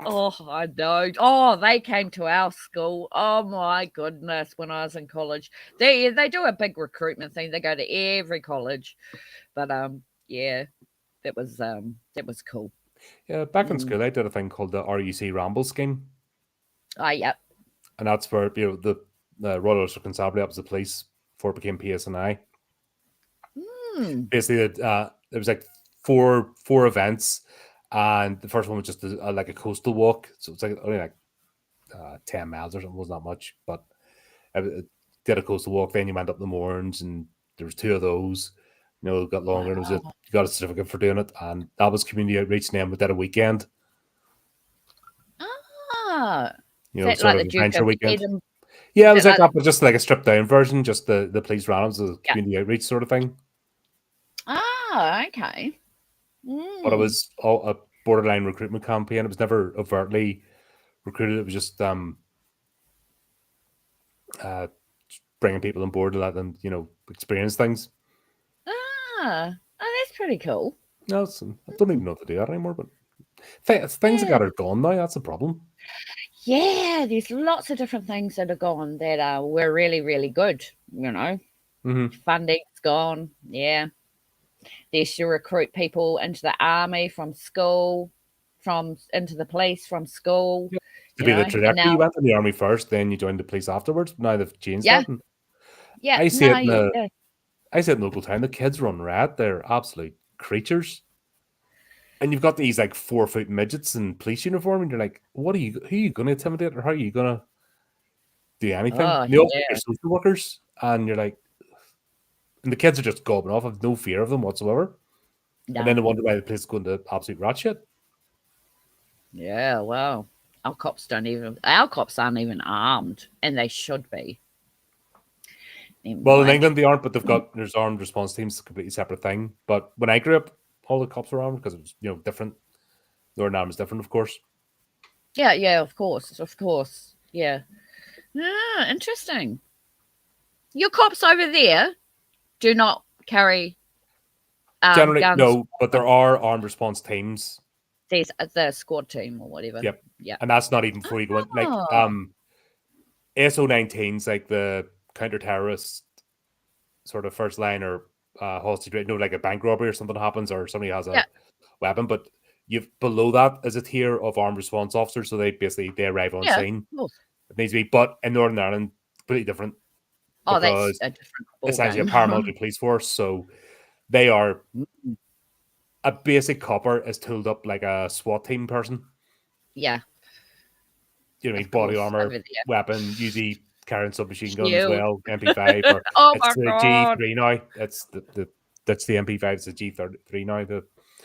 Oh, I know. Oh, they came to our school. Oh my goodness, when I was in college. They do a big recruitment thing. They go to every college. But yeah, that was cool. Yeah, back in school I did a thing called the RUC Ramble scheme. Oh, yeah. And that's where the Royal Ulster Constabulary, that was the police before it became PSNI. Basically there was like four events. And the first one was just like a coastal walk. So it's like only like 10 miles or something. It wasn't that much. But it did a coastal walk. Then you went up the Mourns, and there was 2 of those. It got longer. And you got a certificate for doing it. And that was community outreach. And then we did a weekend. Ah. Sort like of adventure weekend. Yeah, it was like that, but just like a stripped down version. Just the police ran as a community outreach sort of thing. Ah, okay. But it was all a borderline recruitment campaign. It was never overtly recruited. It was just bringing people on board to let them, experience things. Oh, that's pretty cool. No, I don't even know if they do that anymore. But things that are gone now. That's a problem. Yeah, there's lots of different things that are gone that were really, really good. Funding's gone. Yeah. They used to recruit people into the army from school, into the police from school. Yeah. To be the trajectory, you went in the army first, then you joined the police afterwards. Now they've changed that. Yeah, I see it in the local town. The kids run riot. They're absolute creatures. And you've got these like 4-foot midgets in police uniform, and you're like, who are you going to intimidate, or how are you going to do anything? They all think they're social workers, and you're like, and the kids are just gobbing off. I have no fear of them whatsoever. No. And then they wonder why the place is going to absolute rat shit. Yeah, well, our cops aren't even armed, and they should be. Well, in England they aren't, but there's armed response teams, a completely separate thing. But when I grew up, all the cops were armed because it was, different. Northern Ireland is different, of course. Yeah, of course. Yeah. Interesting. Your cops over there do not carry generally guns. No, but there are armed response teams. There's the squad team or whatever. Yep. Yeah. And that's not even before you go in. Like SO19's like the counter-terrorist sort of first line, or hostage, like a bank robbery or something happens, or somebody has a weapon, but you've below that is a tier of armed response officers, so they arrive on scene. It needs to be, but in Northern Ireland, pretty different. Oh, that's a different ball essentially game. A paramilitary police force, so they are a basic copper is tooled up like a SWAT team person. Yeah. Body armor, weapon, usually carrying submachine guns as well, MP5. Or it's the G3 now. That's the MP5. It's the G3 now.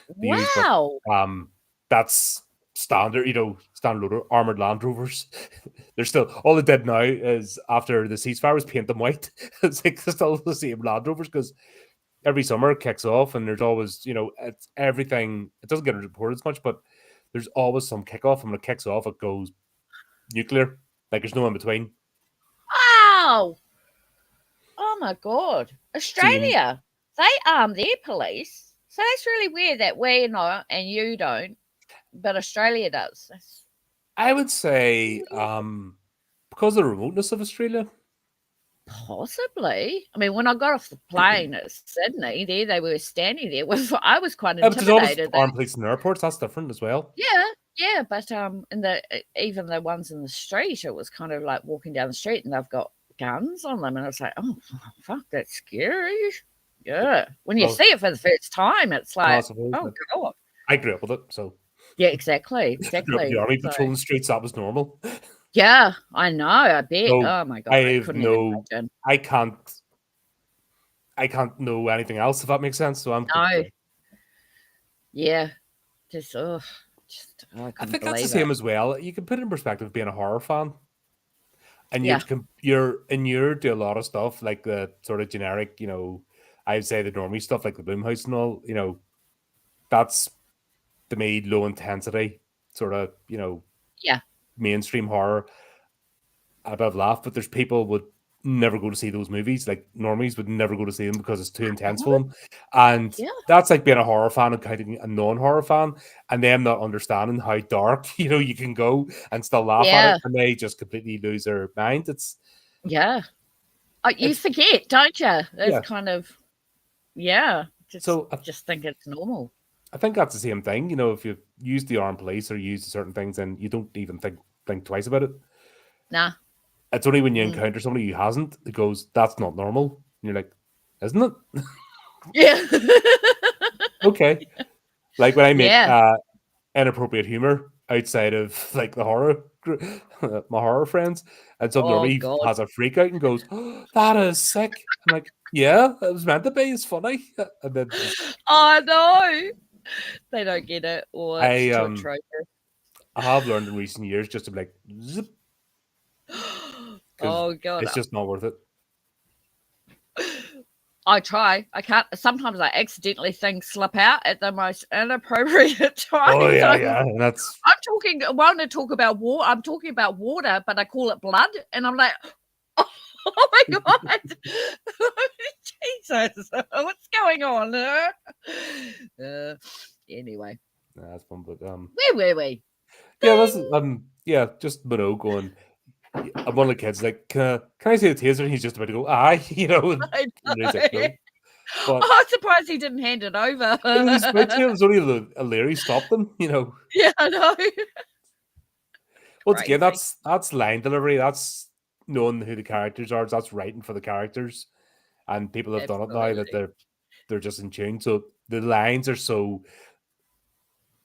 Wow. But, that's standard. Standard armored Land Rovers. They're still all they did now is after the ceasefire was paint them white. It's like they're still the same Land Rovers because every summer it kicks off, and there's always, it's everything. It doesn't get reported as much, but there's always some kickoff, and when it kicks off, it goes nuclear. Like there's no in between. Wow! Oh my god, So Australia, they arm their police. So that's really weird that we not and you don't, but Australia does. I would say, because of the remoteness of Australia. Possibly. I mean, when I got off the plane at Sydney, there they were standing there. I was quite But there's always intimidated. armed police in the airports. That's different as well. Yeah, but even the ones in the street, it was kind of like walking down the street and they've got guns on them, and I was like, oh fuck, that's scary. Yeah, when you see it for the first time, it's like, oh god. I grew up with it, so yeah, exactly. The army patrolling the streets, that was normal. Yeah, I know. I bet. So oh my god, I couldn't even imagine. I can't know anything else, if that makes sense. So I'm no. Yeah, just I think that's the same as well. You can put it in perspective being a horror fan, and Yeah. you're inured to a lot of stuff like the sort of generic, I'd say the normie stuff like the Blumhouse and all. That's to me low intensity sort of mainstream horror. A bit of laugh, but there's people would never go to see those movies. Like normies would never go to see them because it's too intense for them. And that's like being a horror fan and counting a non-horror fan, and them not understanding how dark you can go and still laugh at it, and they just completely lose their mind. It's you forget, don't you? It's kind of just think it's normal. I think that's the same thing. If you use the armed police or use certain things, and you don't even think twice about it. Nah. It's only when you encounter somebody who hasn't, it goes, that's not normal. And you're like, isn't it? Yeah. Okay. Like when I make inappropriate humor outside of like the horror, my horror friends, and somebody has a freak out and goes, oh, that is sick. I'm like, yeah, it was meant to be. It's funny. And then oh no, they don't get it. Or I have learned in recent years just to be like, zip. Oh god, it's just not worth it. I try. I can't. Sometimes I accidentally things slip out at the most inappropriate time. Oh yeah. And that's. I want to talk about war. I'm talking about water, but I call it blood, and I'm like, oh my god, Jesus, what's going on? Anyway, that's fun. But where were we? Yeah, that's just Minogue going. I'm one of the kids like, can I see the taser? And he's just about to go, aye, I know. Like, no. But I'm surprised he didn't hand it over. It was only O'Leary stopped them, Yeah, I know. Once again, that's line delivery. That's knowing who the characters are. That's writing for the characters, and people have done it now that they're just in tune. So the lines are so.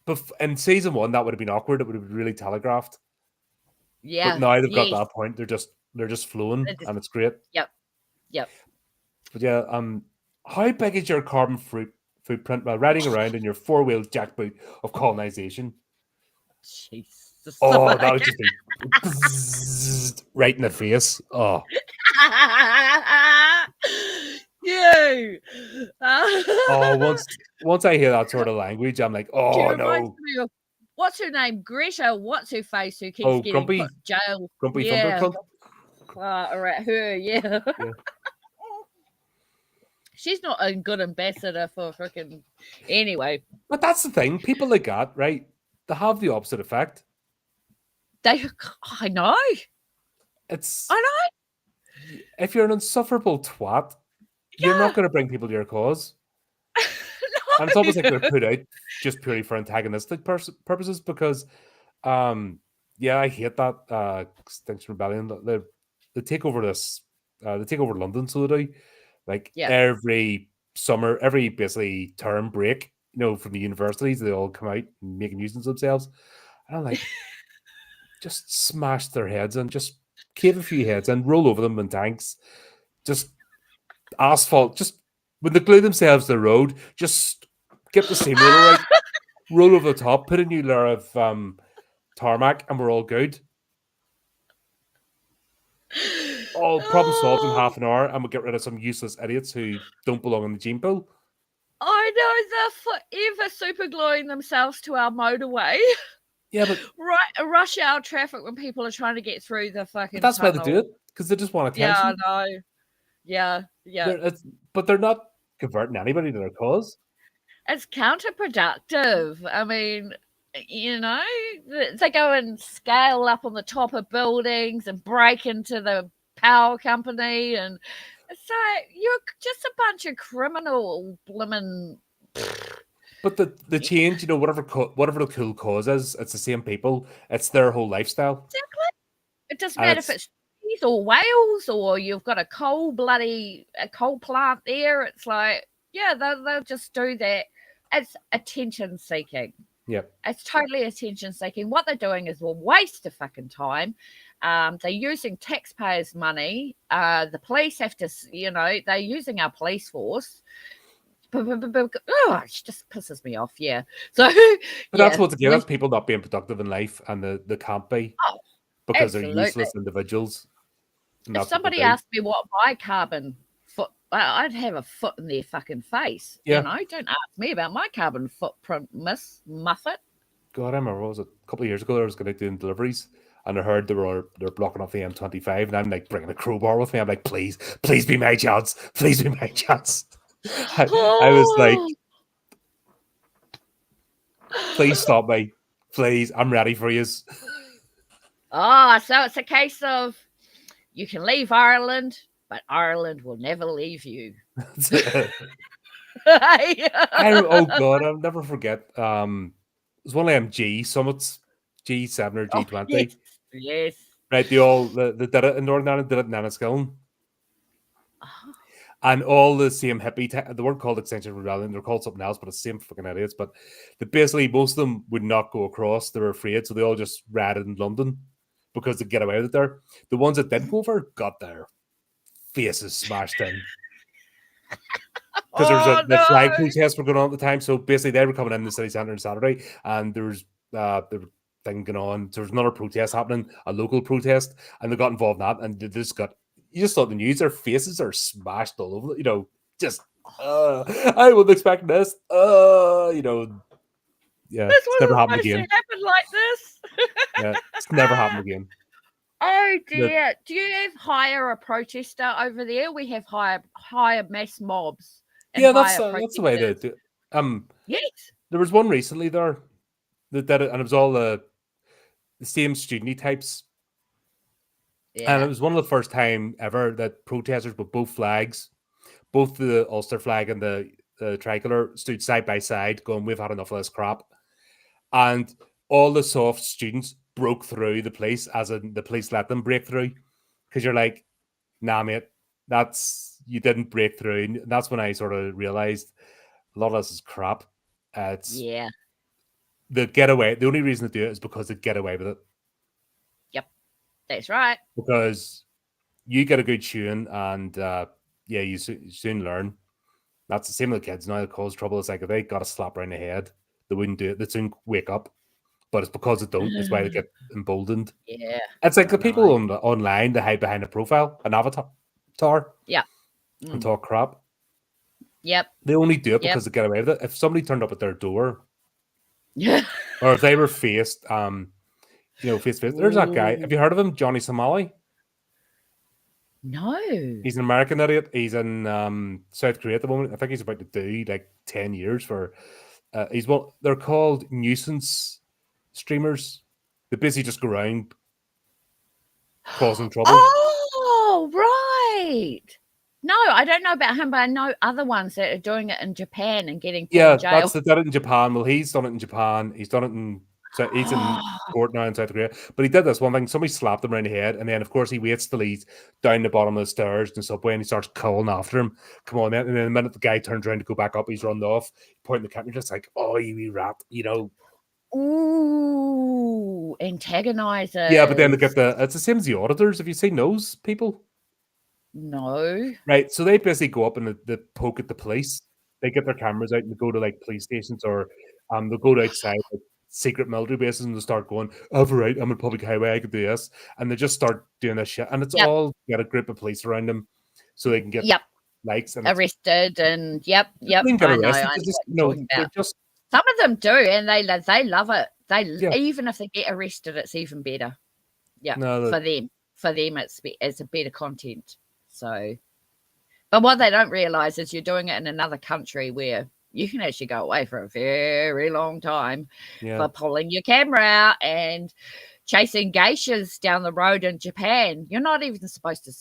But in season 1, that would have been awkward. It would have been really telegraphed. Yeah. But now they've got that point. They're just flowing, and it's great. Yep. But yeah, how big is your carbon footprint while riding around in your 4-wheel jackboot of colonization? Jesus. Oh, that would just be right in the face. Oh. You. Once I hear that sort of language, I'm like, oh no. What's her name? Greta. What's her face? Who keeps getting put in jail? Grumpy Thundercunt. Right, her. Yeah. She's not a good ambassador for freaking. Anyway. But that's the thing. People like that, right? They have the opposite effect. I know. I know. If you're an insufferable twat, you're not going to bring people to your cause. No. And it's almost like they're put out just purely for antagonistic purposes because, I hate that Extinction Rebellion. They take over they take over London, so they do. Like every summer, every basically term break, from the universities, they all come out and make a nuisance of themselves. And I'm like, just smash their heads and just cave a few heads and roll over them in tanks. Just asphalt, just when they glue themselves to the road, just get the steamroller right, roll over the top, put a new layer of tarmac, and we're all good. all problem solved in half an hour, and we'll get rid of some useless idiots who don't belong in the gene pool. I know, they're forever super gluing themselves to our motorway. Yeah, but right, rush hour traffic when people are trying to get through the fucking that's why tunnel. they do it, because they just want attention. Yeah, I know. Yeah. But they're not converting anybody to their cause. It's counterproductive. I mean, they go and scale up on the top of buildings and break into the power company, and it's like you're just a bunch of criminal blimmin'. But the change, whatever the cool cause is, it's the same people. It's their whole lifestyle. Exactly. It doesn't matter if it's trees or whales or you've got a coal plant there. It's like, yeah, they'll just do that. It's attention seeking. Yeah. It's totally attention seeking. What they're doing is a waste of fucking time. They're using taxpayers' money. The police have to, they're using our police force. Oh, it just pisses me off. Yeah. So, but that's what's again. That's people not being productive in life, and they can't be because absolutely. they're useless individuals. If somebody asked me what my carbon foot, I'd have a foot in their fucking face. Yeah. Don't ask me about my carbon footprint, Miss Muffet. God, I remember, was it a couple of years ago? I was going to do deliveries, and I heard they're blocking off the M25, and I'm like bringing a crowbar with me. I'm like, please be my chance, please be my chance. I was like, please stop me, please. I'm ready for you. Oh, so it's a case of you can leave Ireland, but Ireland will never leave you. Oh God, I'll never forget. It was one of them G summits, G7 or G20. Oh, yes. Right, they did it in Northern Ireland, did it in Enniskillen. Oh. And all the same hippie, they weren't called Extinction Rebellion, they're called something else, but it's the same fucking idiots. But basically, most of them would not go across. They were afraid, so they all just ratted in London because they get away with it there. The ones that didn't go over got their faces smashed in. Because there was the flag protests were going on at the time. So basically, they were coming in the city centre on Saturday, and there was thing going on. There was another protest happening, a local protest, and they got involved in that, and they just got. You just saw the news; their faces are smashed all over. Just I wasn't expecting this. Yeah, this it's never happened again. Happened like this. Yeah, it's never happened again. Oh dear! Do you hire a protester over there? We have hire mass mobs. Yeah, that's the way to do it. Yes. There was one recently there that did it, and it was all the same student types. Yeah. And it was one of the first time ever that protesters with both flags, both the Ulster flag and the tricolour, stood side by side going, we've had enough of this crap. And all the soft students broke through the police, as in the police let them break through. Because you're like, nah, mate, you didn't break through. And that's when I sort of realised a lot of this is crap. Yeah. The getaway, the only reason to do it is because they get away with it. That's right. Because you get a good tune and you soon learn. That's the same with the kids now that cause trouble. It's like if they got a slap around the head, they wouldn't do it. They soon wake up. But it's because they don't. It's why they get emboldened. Yeah. It's like the people online that hide behind a profile, an avatar. Yeah. And talk crap. Yep. They only do it because they get away with it. If somebody turned up at their door, yeah, or if they were faced, face to face. There's that guy. Have you heard of him, Johnny Somali? No. He's an American idiot. He's in South Korea at the moment. I think he's about to do like 10 years for. They're called nuisance streamers. They basically just go around causing trouble. Oh, right. No, I don't know about him, but I know other ones that are doing it in Japan and getting put in jail. They did it in Japan. Well, he's done it in Japan. He's done it in. So he's in court now in South Korea. But he did this one thing. Somebody slapped him around the head. And then, of course, he waits till he's down the bottom of the stairs in the subway and he starts calling after him. Come on, man. And then the minute the guy turns around to go back up, he's run off, pointing the camera, just like, oh, you wee rat, Ooh, antagonizer. Yeah, but then they get it's the same as the auditors. Have you seen those people? No. Right. So they basically go up and they poke at the police. They get their cameras out and they go to like police stations or they'll go to outside. secret military bases and they start going, oh, right, I'm on a public highway, I could do this. And they just start doing this shit. And it's all got a group of police around them so they can get likes. And arrested and they can get arrested. I They just, know what they're just... Some of them do, and they love it. Even if they get arrested, it's even better. Yeah, for them. For them, it's a better content. So, but what they don't realize is you're doing it in another country where you can actually go away for a very long time for pulling your camera out and chasing geishas down the road in Japan. You're not even supposed to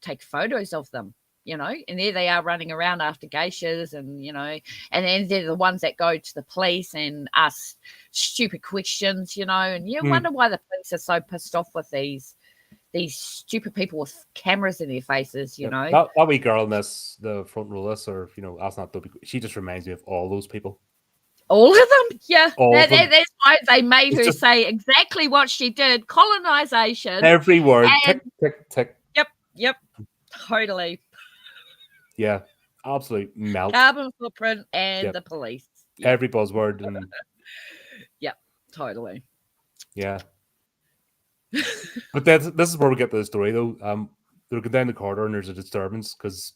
take photos of them, and there they are running around after geishas and, and then they're the ones that go to the police and ask stupid questions, and you wonder why the police are so pissed off with these stupid people with cameras in their faces, That wee girl in the front row list, or, that's not Dobby. She just reminds me of all those people. All of them? Yeah. That's why they made her say exactly what she did. Colonization. Every word. Tick, tick, tick. Yep. Totally. Yeah. Absolute melt. Carbon footprint and the police. Yep. Every buzzword. And... Yep. Totally. Yeah. But this is where we get to the story, though. They're going down the corridor and there's a disturbance because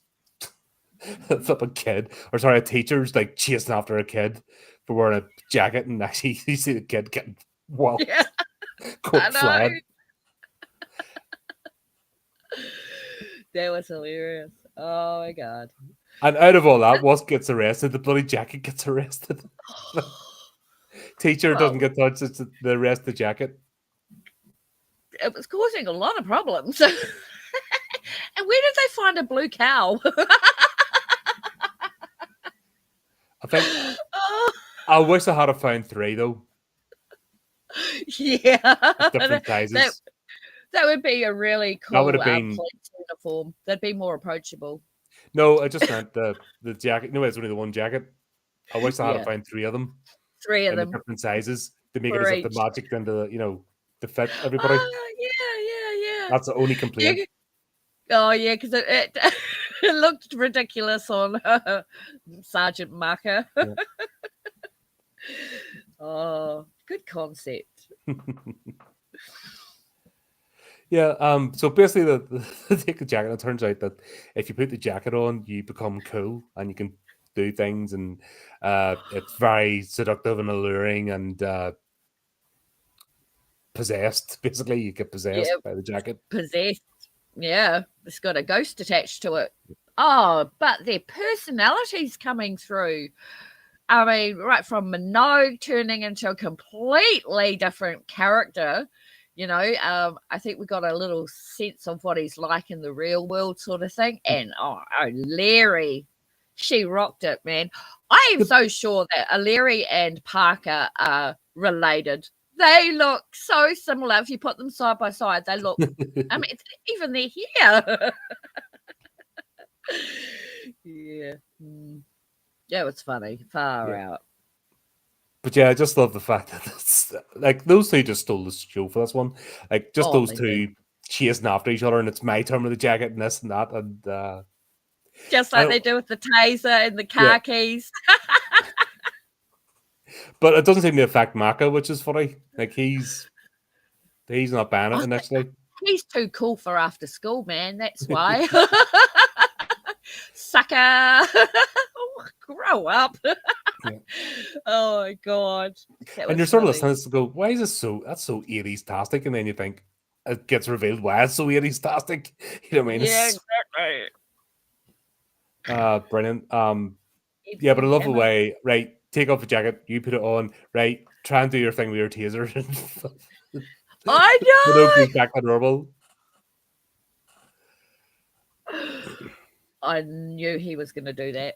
a teacher's like chasing after a kid for wearing a jacket, and actually you see the kid getting walloped. Yeah. Flat. That was hilarious. Oh my god. And out of all that, what gets arrested? The bloody jacket gets arrested. Teacher doesn't get touched, it's the rest of the jacket. It was causing a lot of problems. And where did they find a blue cow? I think I wish I had found 3 though. Yeah. Different sizes. That would be a really cool police uniform. That'd be more approachable. No, I just meant the jacket. No, it's only the one jacket. I wish I had found 3 of them. 3 of them. Different sizes to make it as if the magic then to fit everybody. Yeah. That's the only complaint. Oh, yeah, because it looked ridiculous on Sergeant Maaka. Yeah. Oh, good concept. Yeah, so basically they take the jacket. It turns out that if you put the jacket on, you become cool and you can do things, and it's very seductive and alluring and possessed. Basically, you get possessed by the jacket. Possessed. Yeah, it's got a ghost attached to it. Oh, but their personalities coming through. I mean, right from Minogue turning into a completely different character, I think we got a little sense of what he's like in the real world sort of thing. And, O'Leary, she rocked it, man. I am so sure that O'Leary and Parker are related. They look so similar. If you put them side by side, they look, I mean, even their hair. Yeah. Yeah, it's funny. Far out. But yeah, I just love the fact that it's like those 2 just stole the show for this one. Like just those 2 chasing after each other, and it's my turn with the jacket and this and that, and just like they do with the taser and the car keys. But it doesn't seem to affect Maaka, which is funny. Like he's not banned it initially. He's too cool for after school, man. That's why. Sucker. Grow up. Yeah. Oh my god. And you're sort of listening to go, why is this that's so 80s-tastic? And then you think it gets revealed why it's so 80s-tastic. You know what I mean? Yeah, exactly. Brilliant. Yeah, but I love the way, right, take off the jacket, you put it on, right, try and do your thing with your taser. I know. Go back to normal. I knew he was going to do that.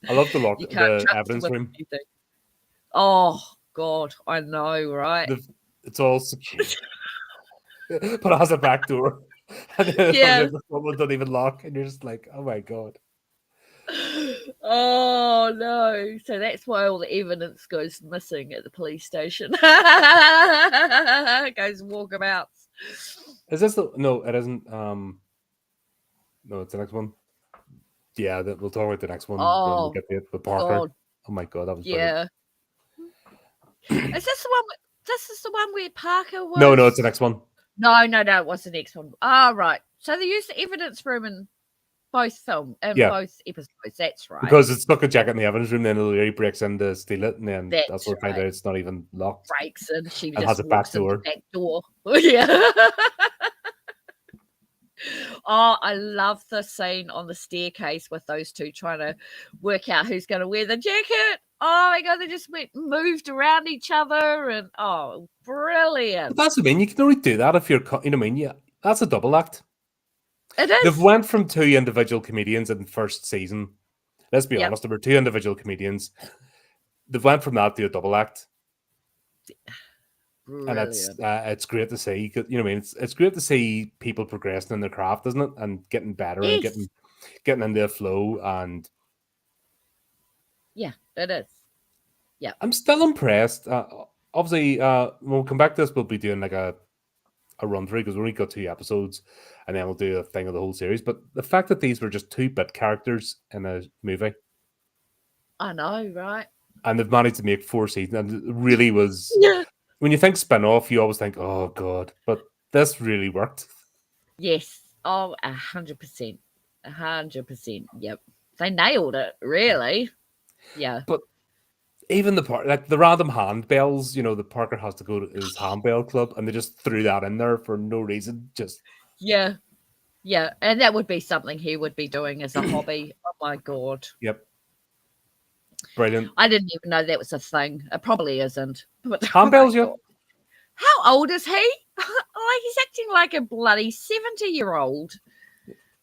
I love the evidence room. Oh, God, I know, right? It's all secure. But it has a back door. And then the one doesn't even lock, and you're just like, oh my God. Oh, no. So that's why all the evidence goes missing at the police station. Goes walkabouts. Is this no, it isn't. No, it's the next one. Yeah, we'll talk about the next one when we get the Parker. Oh my god, that was brilliant. Is this the one? This is the one where Parker was. No, it's the next one. No, it was the next one. Oh, right. So they used the evidence room in both both episodes. That's right. Because it's stuck a jacket in the evidence room, then O'Leary breaks in to steal it, and then that's where we find out it's not even locked. Breaks in, she and just has a back door. back door. Yeah. Oh, I love the scene on the staircase with those two trying to work out who's going to wear the jacket. Oh my god, they just moved around each other, and oh, brilliant! But that's what I mean. You can only do that if you're, you know what I mean? Yeah, that's a double act. It is. They've went from 2 individual comedians in the first season. Let's be honest, there were 2 individual comedians. They've went from that to a double act. Brilliant. And it's great to see. You know what I mean? It's great to see people progressing in their craft, isn't it? And getting better and getting into a flow. And yeah, it is. Yeah, I'm still impressed. Obviously, when we'll come back to this, we'll be doing like a run through because we only got 2 episodes, and then we'll do a thing of the whole series. But the fact that these were just 2 bit characters in a movie, I know, right? And they've managed to make 4 seasons, and it really was. Yeah. When you think spin-off, you always think, "Oh God," but this really worked. Yes, 100%, 100%. Yep, they nailed it. Really, yeah. But even the part, like the random handbells, you know, the Parker has to go to his handbell club, and they just threw that in there for no reason. Just yeah, and that would be something he would be doing as a hobby. Oh my god. Yep. Brilliant. I didn't even know that was a thing. It probably isn't. But handbells, yeah. How old is he? Like he's acting like a bloody 70-year-old.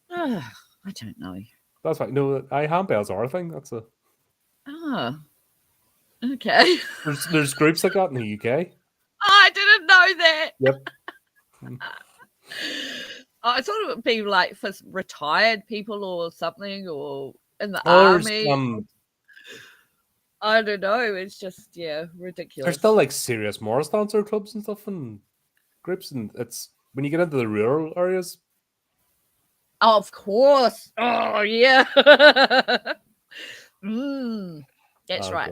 I don't know. That's right. No, handbells are a thing. That's a. Oh. Okay. There's groups like that in the UK. I didn't know that. Yep. I thought it would be like for retired people or something, or in the army. I don't know. It's just ridiculous. There's still like serious Morris dancer clubs and stuff and groups, and it's when you get into the rural areas. Oh, of course. Oh yeah. That's right.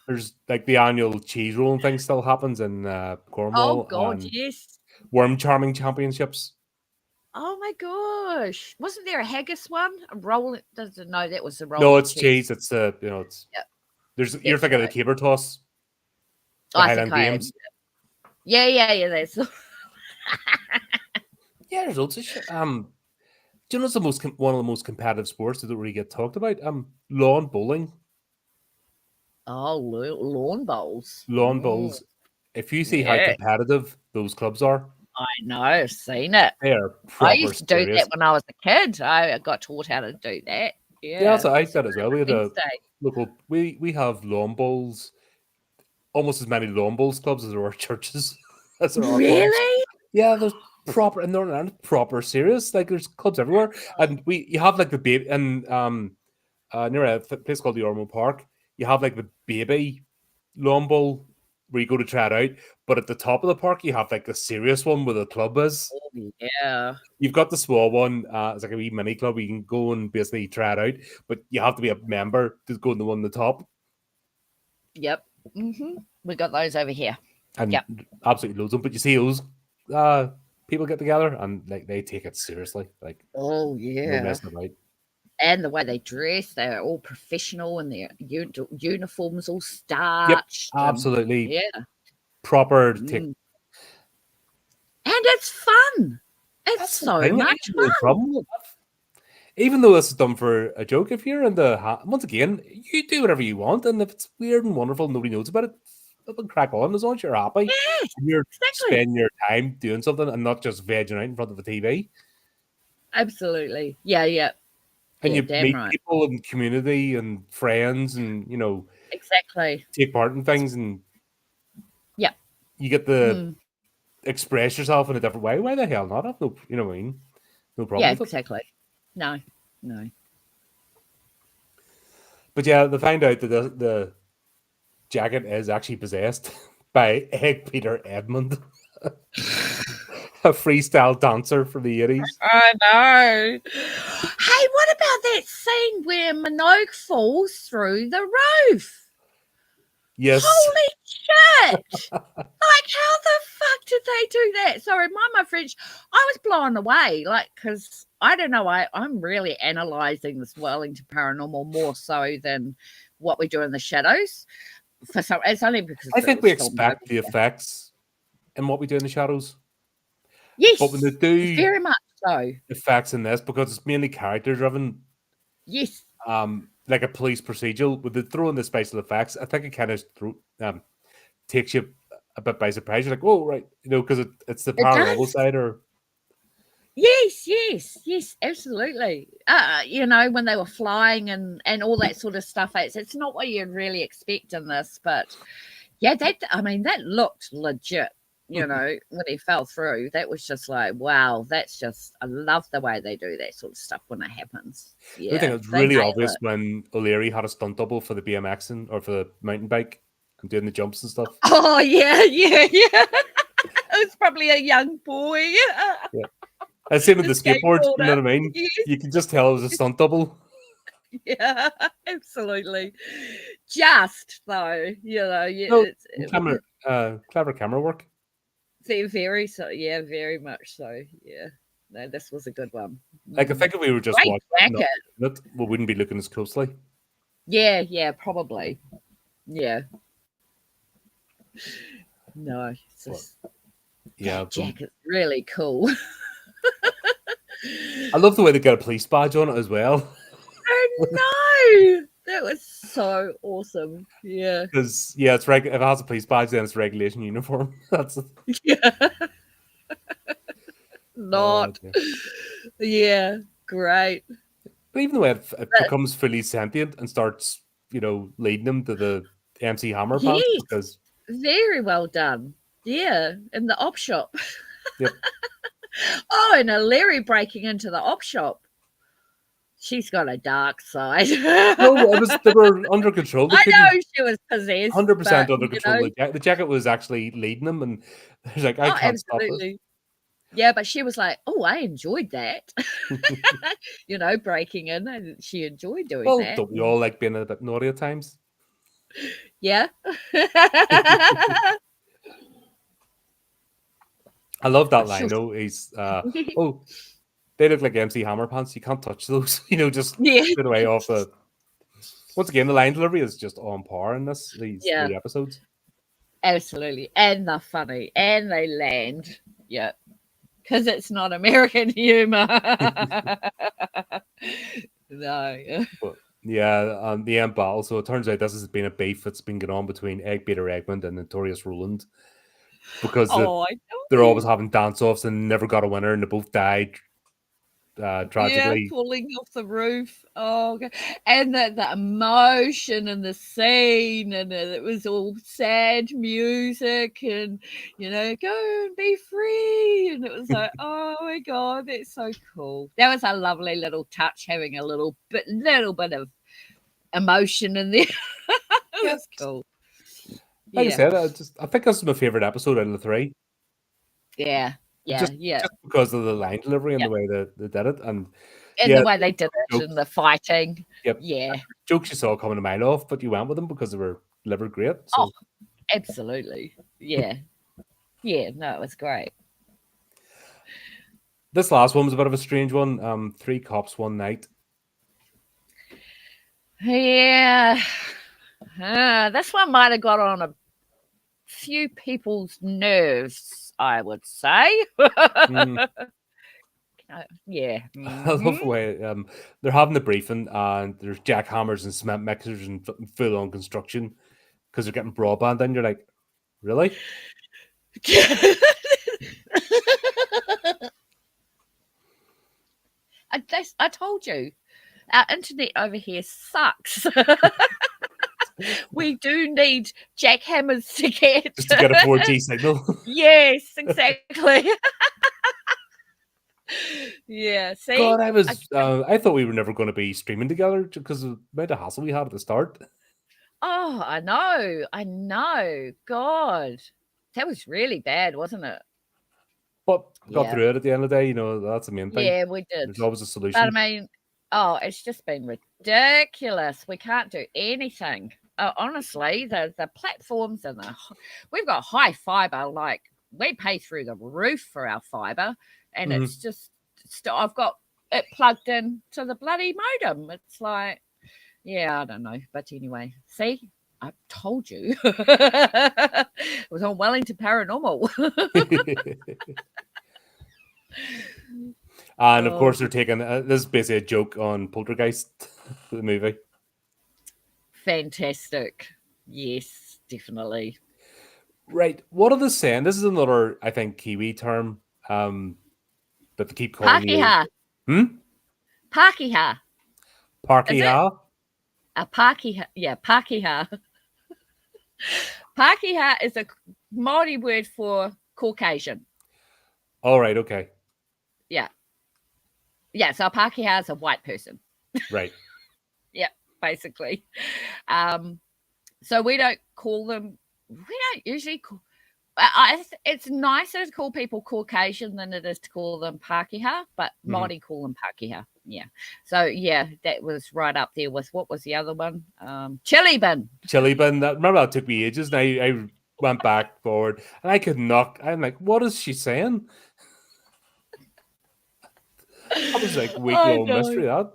There's like the annual cheese rolling thing still happens in Cornwall. Oh god, yes. Worm charming championships. Oh my gosh! Wasn't there a haggis one? A roll? Doesn't know that was the roll. No, it's cheese. It's it's. Yep. There's you're thinking of the caber toss. I Highland think Games. Yeah. That's. Yeah, there's loads of shit. Do you know it's one of the most competitive sports that don't really get talked about? Lawn bowling. Oh, lawn bowls. Lawn bowls. If you see how competitive those clubs are. I know, I've seen it. They are I used to do that when I was a kid. I got taught how to do that. Yeah, that's what I said as well. We had a local. We have lawn bowls, almost as many lawn bowls clubs as there are churches. As there are really? clubs. Yeah, there's proper and they're proper serious. Like there's clubs everywhere, and you have like the baby and near a place called the Ormo Park. You have like the baby lawn bowl where you go to try it out, but at the top of the park you have like the serious one where the club is. Oh, yeah. You've got the small one. It's like a wee mini club where you can go and basically try it out, but you have to be a member to go in the one on the top. Yep. We got those over here. And absolutely loads of them. But you see those people get together and like they take it seriously. Like no messing about. And the way they dress, they're all professional and their uniforms all starched. Yep, absolutely. And Proper. it's fun. It's so much fun. Even though this is done for a joke, if you're in the once again, you do whatever you want, and if it's weird and wonderful, nobody knows about it. Crack on as long as you're happy. Yes, you're spending your time doing something and not just vegging out in front of the TV. Absolutely. Yeah. And you meet people in community and friends and, exactly take part in things and you get to express yourself in a different way. Why the hell not? I've no, you know what I mean? No problem with exactly. it. No. But yeah, they find out that the jacket is actually possessed by Egg Peter Edmund. freestyle dancer from the 80s. I know. Hey, what about that scene where Minogue falls through the roof? Yes. Holy shit! Like, how the fuck did they do that? Sorry, my French. I was blown away, like, because I don't know. I'm really analysing this Wellington Paranormal more so than what we do in the shadows. For some, it's only because I it think was we filmed expect the over here. effects in what we do in the shadows. Yes, But when they do very much so. effects in this, because it's mainly character driven, Yes. like a police procedural, with the throw in the special effects, I think it kind of takes you a bit by surprise. You're like, oh, right, because it's the It paranormal does. side, or Yes, absolutely. When they were flying and all that sort of stuff, it's not what you'd really expect in this, but yeah, that looked legit. When he fell through, that was just like, wow, I love the way they do that sort of stuff when it happens. I Yeah, think it was they really nail obvious it. when O'Leary had a stunt double for the BMXing or for the mountain bike and doing the jumps and stuff. Oh, yeah. It was probably a young boy. Yeah. And same with The the skateboard, you know skateboarder. what I mean? Yes. You can just tell it was a stunt double. Yeah, absolutely. Just though, No, it's clever camera work. very so. Yeah, very much so. Yeah, no, this was a good one. Like, I think if we were just Great watching jacket. it, we wouldn't be looking as closely. Yeah, probably. Yeah. No, it's just Yeah, that jacket's really cool. I love the way they got a police badge on it as well. I know. That was so awesome. Yeah. Because it's if it has a police badge, then it's regulation uniform. That's Yeah. Not. yeah. Yeah. Great. But even the way it becomes fully sentient and starts, leading them to the MC Hammer pants, Yes. because Very well done. Yeah. In the op shop. yep. Oh, and O'Leary breaking into the op shop. She's got a dark side. No, they were under control. I know she was possessed. 100% but, under control. The jacket was actually leading them, and he's like, I can't stop this. Absolutely. Yeah, but she was like, oh, I enjoyed that. Breaking in, and she enjoyed doing that. Don't we all like being a bit naughty at times? Yeah. I love that line, though. He's, they look like MC Hammer pants. You can't touch those. Just get away off the. Once again, the line delivery is just on par in these 3 episodes. Absolutely. And they're funny. And they land. Yeah. Because it's not American humor. No. But, the end battle. So it turns out this has been a beef that's been going on between Eggbeater Eggman and Notorious Roland. Because they're always having dance-offs and never got a winner, and they both died tragically. Yeah, falling off the roof. Oh, okay. And the emotion and the scene, and it was all sad music, and go and be free. And it was like, oh my god, that's so cool. That was a lovely little touch, having a little bit of emotion in there. It was cool. Like I said, I think this is my favorite episode out of the 3. Yeah. Just because of the line delivery and the way they did it, and the way they did it, and the fighting. Yep. Yeah. Jokes you saw coming a mile off, but you went with them because they were delivered great. So. Oh, absolutely. Yeah. No, it was great. This last one was a bit of a strange one. 3 cops, 1 night. Yeah. This one might have got on a few people's nerves, I would say. Yeah. I love the way they're having the briefing, and there's jackhammers and cement mixers and full on construction because they're getting broadband. And you're like, really? I told you, our internet over here sucks. We do need jackhammers to get just to get a 4G signal. Yes, exactly. Yeah, see, God, I thought we were never going to be streaming together because of the amount of hassle we had at the start. Oh, I know. God, that was really bad, wasn't it? But got Yeah. through it at the end of the day. You know, that's the main thing. Yeah, we did. There's always a But I solution. mean, oh, it's just been ridiculous. We can't do anything. Honestly, the platforms and we've got high fiber. Like we pay through the roof for our fiber, and it's just I've got it plugged in to the bloody modem. It's like, yeah, I don't know, but anyway, see. I told you. It was on Wellington Paranormal. And of course, they're taking this is basically a joke on Poltergeist, the movie. Fantastic. Yes, definitely. Right. What are they saying? This is another, I think, Kiwi term that they keep calling Pakeha. you. Pakeha. Parkiha? A Pakeha. Yeah, Pakeha. Pakeha is a Māori word for Caucasian. All right. Okay. Yeah. Yeah, so a Pakeha is a white person. Right. Yeah, basically. So we don't call them, we don't usually call, it's nicer to call people Caucasian than it is to call them Pakeha, but Māori call them Pakeha. Yeah. So, yeah, that was right up there with, what was the other one? Chili bin. Chili bin. Remember that took me ages, and I went back, forward, and I could knock. I'm like, what is she saying? That was like week-long mystery, that.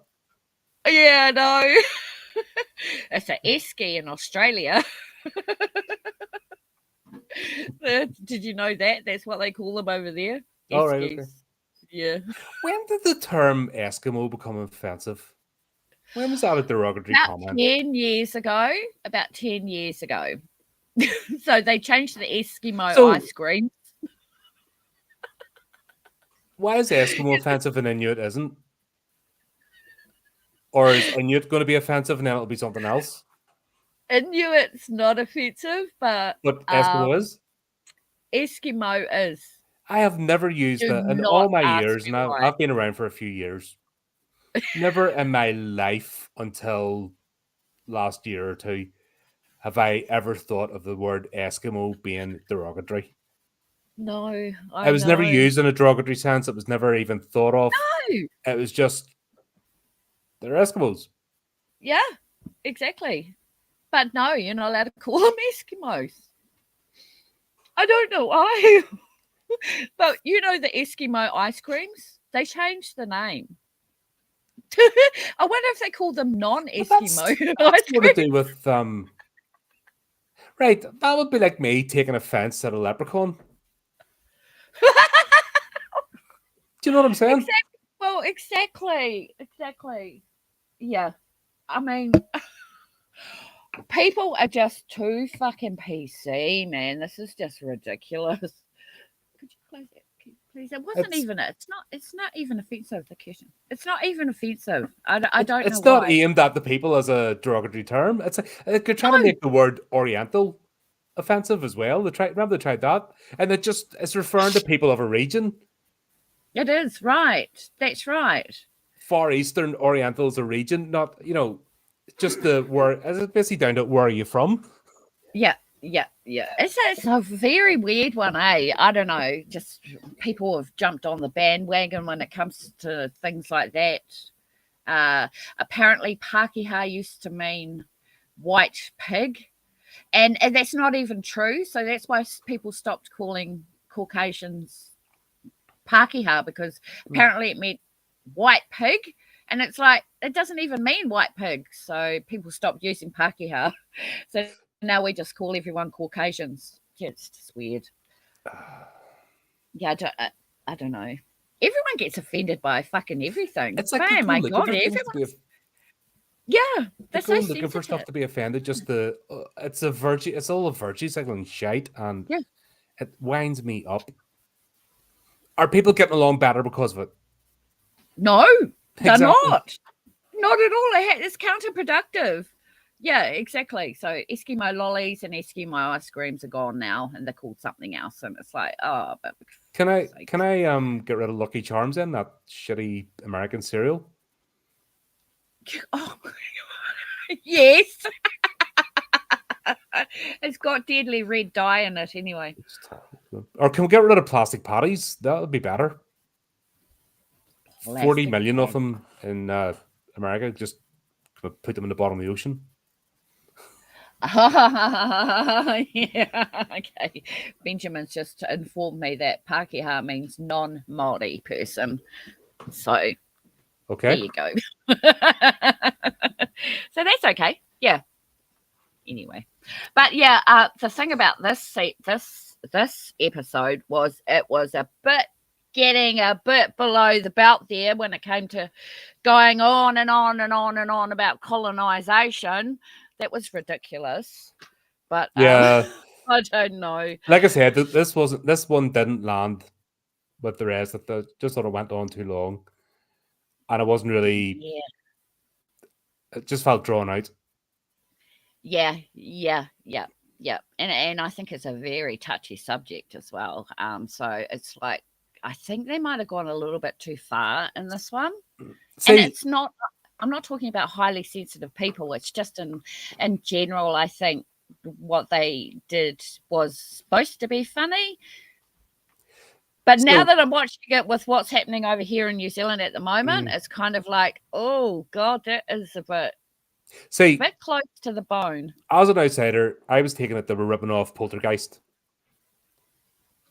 Yeah, no. It's an esky in Australia. Did you know that? That's what they call them over there. All right, okay. Yeah. When did the term Eskimo become offensive? When was that a derogatory comment? 10 years ago. About 10 years ago. So they changed the Eskimo ice cream. Why is Eskimo offensive and Inuit isn't? Or is Inuit going to be offensive and then it'll be something else? Inuit's not offensive, but Eskimo is? Eskimo is. I have never used that in all my years, and I've been around for a few years. Never in my life until last year or two have I ever thought of the word Eskimo being derogatory. No, it was never used in a derogatory sense. It was never even thought of. No. It was just, they're Eskimos. Yeah, exactly. But no, you're not allowed to call them Eskimos. I don't know why. But you know the Eskimo ice creams? They changed the name. I wonder if they call them non-Eskimo. That's what to do with right, that would be like me taking offense at a leprechaun. Do you know what I'm saying? Well, exactly. Yeah. I mean, people are just too fucking PC, man. This is just ridiculous. Could you close it? Please? It wasn't even. It's not even offensive. The question. It's not even offensive. I don't know. It's not aimed at the people as a derogatory term. It's they're trying to make the word Oriental offensive as well. They tried that, and it's referring to people of a region. It is right. That's right. Far Eastern Oriental is a region, not just the where. It's basically down to where are you from? Yeah. It's a very weird one, eh? I don't know. Just people have jumped on the bandwagon when it comes to things like that. Apparently, Pakeha used to mean white pig, and that's not even true. So that's why people stopped calling Caucasians Pakeha, because apparently it meant white pig, and it's like it doesn't even mean white pig. So people stopped using Pakeha. So now we just call everyone Caucasians. Yeah, it's just weird. Yeah, I don't know. Everyone gets offended by fucking everything. It's like, oh my god, everyone. Yeah, they're so looking for stuff to be offended. Just it's a virtue. It's all a virtue cycling shite, and it winds me up. Are people getting along better because of it? No, they're not. Not at all. It's counterproductive. Yeah, exactly. So Eskimo lollies and Eskimo ice creams are gone now, and they're called something else. And it's like, oh, but can I get rid of Lucky Charms then, that shitty American cereal? Oh my god, yes. It's got deadly red dye in it anyway. Or can we get rid of plastic patties? That would be better. 40 million of them in America. Just put them in the bottom of the ocean. Yeah, okay. Benjamin's just informed me that Pākehā means non-Māori person. So okay, there you go. So that's okay. Yeah. Anyway, but yeah, the thing about this episode was it was getting a bit below the belt there when it came to going on and on and on and on about colonization. That was ridiculous. But yeah, I don't know. Like I said, this one didn't land with the rest. It just sort of went on too long, and it wasn't really. Yeah. It just felt drawn out. Yeah. And I think it's a very touchy subject as well. So it's like I think they might have gone a little bit too far in this one. See, and it's not. I'm not talking about highly sensitive people. It's just in general. I think what they did was supposed to be funny. But now that I'm watching it with what's happening over here in New Zealand at the moment, it's kind of like, oh God, that is a bit close to the bone. As an outsider, I was taking it they were ripping off Poltergeist.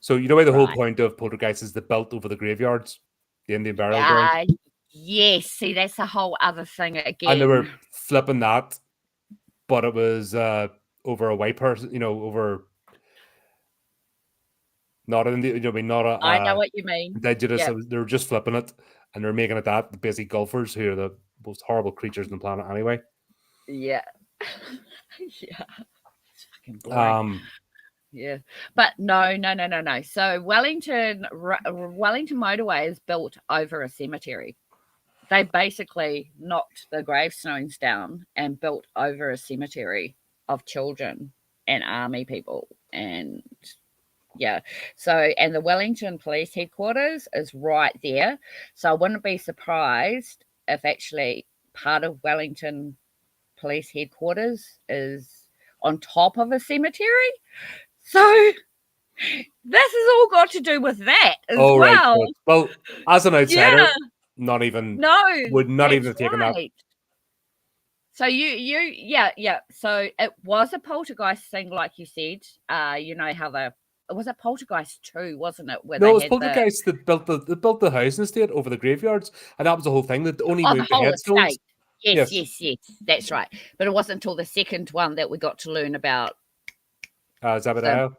So you know why the whole point of Poltergeist is the belt over the graveyards, the Indian burial ground? Yes, see, that's a whole other thing again. And they were flipping that, but it was over a white person, over not in the, not a. I know what you mean. Indigenous. Yep. They were just flipping it, and they're making it that basically golfers who are the most horrible creatures on the planet anyway. Yeah, yeah, it's fucking boring. Yeah, but no. So Wellington Motorway is built over a cemetery. They basically knocked the gravestones down and built over a cemetery of children and army people. And yeah, so, and the Wellington Police Headquarters is right there. So I wouldn't be surprised if actually part of Wellington Police Headquarters is on top of a cemetery. So this has all got to do with that as well. Right. Well, as an outsider, would not even have taken that. So yeah. So it was a poltergeist thing, like you said. You know how it was a poltergeist 2, wasn't it? No, it was poltergeist that built the housing estate over the graveyards, and that was the whole thing. That only moved the headstones. Estate. Yes, that's right. But it wasn't until the second one that we got to learn about. Zabadao.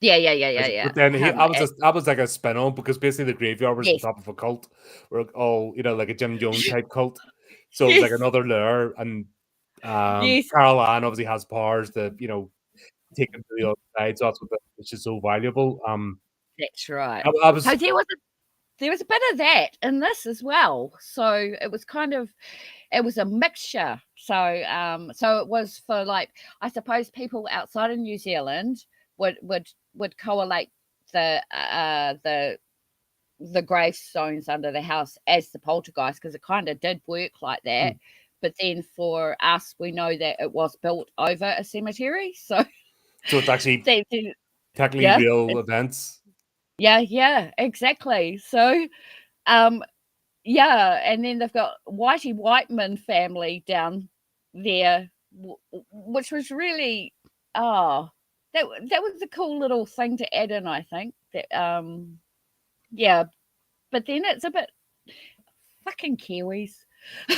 Yeah. But then that was like a spin-on because basically the graveyard was on top of a cult, or all like a Jim Jones type cult. So it's like another layer, and Carol Ann obviously has powers to take them to the other side. So that's which is so valuable. That's right. So there was a bit of that in this as well. So it was it was a mixture. So it was for, like, I suppose people outside of New Zealand would collate the gravestones under the house as the poltergeist, because it kind of did work like that. But then for us, we know that it was built over a cemetery. So it's actually technically real events. Yeah, exactly. So, and then they've got Whitey Whiteman family down there, which was really, that was a cool little thing to add in, I think. That, but then it's a bit fucking Kiwis. we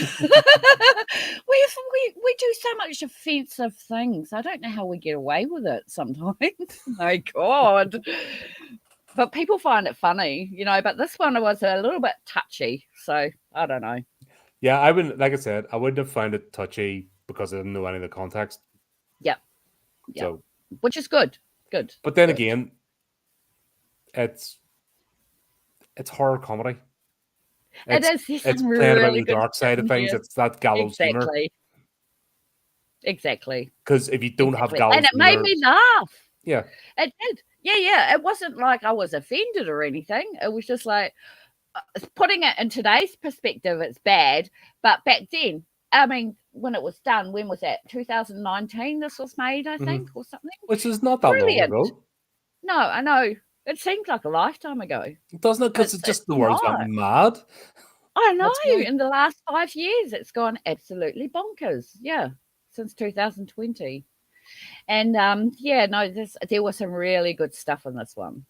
do so much offensive things. I don't know how we get away with it sometimes. My God. But people find it funny, but this one was a little bit touchy. So I don't know. Yeah, I wouldn't, like I said, I wouldn't have found it touchy because I didn't know any of the context. Yeah. So, which is good. Good. But then again, it's horror comedy. It's playing really about the dark side of things. It's that gallows humor. Exactly. Because if you don't have gallows and it made me laugh. Yeah. It did. Yeah. It wasn't like I was offended or anything. It was just like, putting it in today's perspective, it's bad. But back then, I mean, when it was done. When was that? 2019. This was made, I think, or something. Which is not that Brilliant. long ago. No, I know. It seems like a lifetime ago. Doesn't it? Because it's just the world's gone mad. I know. In the last 5 years, it's gone absolutely bonkers. Yeah, since 2020. And there was some really good stuff in this one.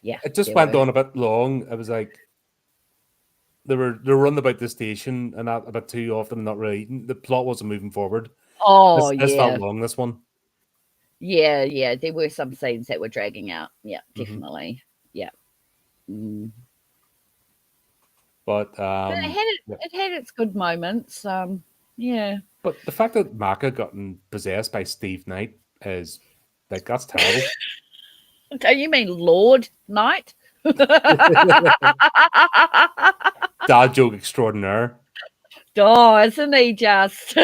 Yeah, it just went on a bit long. It was like they were running about the station and that a bit too often, and not really. The plot wasn't moving forward. Oh, this felt long. This one. Yeah. There were some scenes that were dragging out. Yeah, definitely. Yeah. But it had its good moments. Yeah. But the fact that Maaka gotten possessed by Steve Knight is like that's terrible. Do you mean Lord Knight? Dad joke extraordinaire. Oh, isn't he just?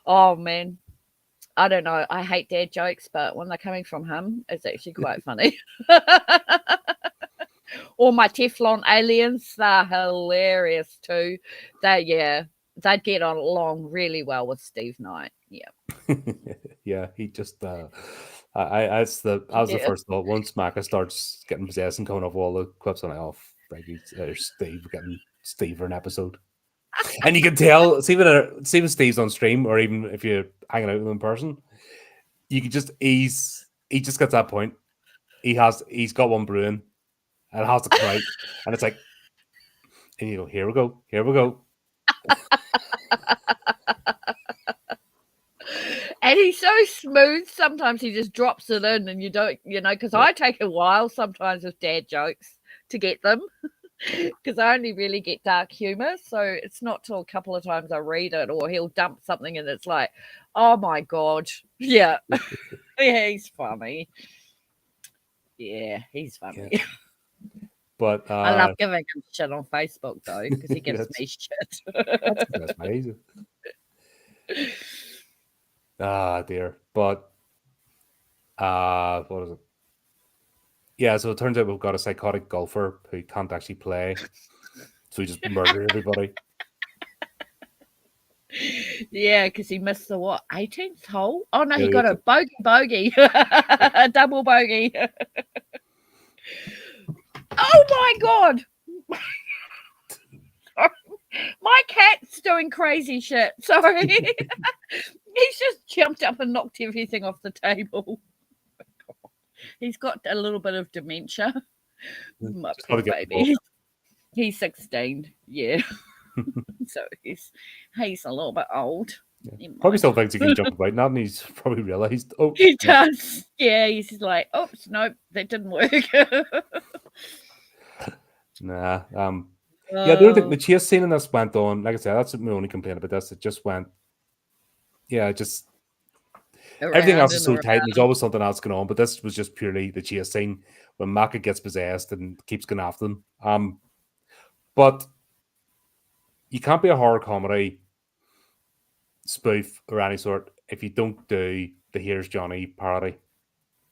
Oh man. I don't know. I hate dad jokes, but when they're coming from him, it's actually quite funny. Or my Teflon aliens, they're hilarious too. They'd get on along really well with Steve Knight. Yeah. Yeah, he just that's the first thought. Once Maaka starts getting possessed and coming off all the clips on it off, like Steve getting Steve for an episode. And you can tell, see when Steve's on stream, or even if you're hanging out with him in person, you can just he just gets that point. He's got one brewing, and it has to come out, and it's like, and you go, here we go. And he's so smooth. Sometimes he just drops it in, and you don't, because I take a while sometimes with dad jokes to get them. Because I only really get dark humor, so it's not till a couple of times I read it, or he'll dump something and it's like, oh my god, yeah. Yeah, he's funny. Yeah, he's funny. Yeah. But I love giving him shit on Facebook though, because he gives me shit. That's amazing. Dear. But what is it? Yeah, so it turns out we've got a psychotic golfer who can't actually play. So he just murdered everybody. Yeah, because he missed the 18th hole? Oh no, he got a bogey. A double bogey. Oh my god. My cat's doing crazy shit. Sorry. He's just jumped up and knocked everything off the table. He's got a little bit of dementia. My poor baby. He's 16. Yeah. So he's a little bit old. Yeah. Probably still thinks he can jump about now, and he's probably realised. Oh, he does. Yeah, he's like, oops, nope, that didn't work. Nah. Yeah, the chase scene in this went on. Like I said, that's my only complaint about this. It just went. Yeah, just everything else is so tight. And there's always something else going on, but this was just purely the chase scene when Maaka gets possessed and keeps going after them. But you can't be a horror comedy spoof or any sort if you don't do the Here's Johnny parody.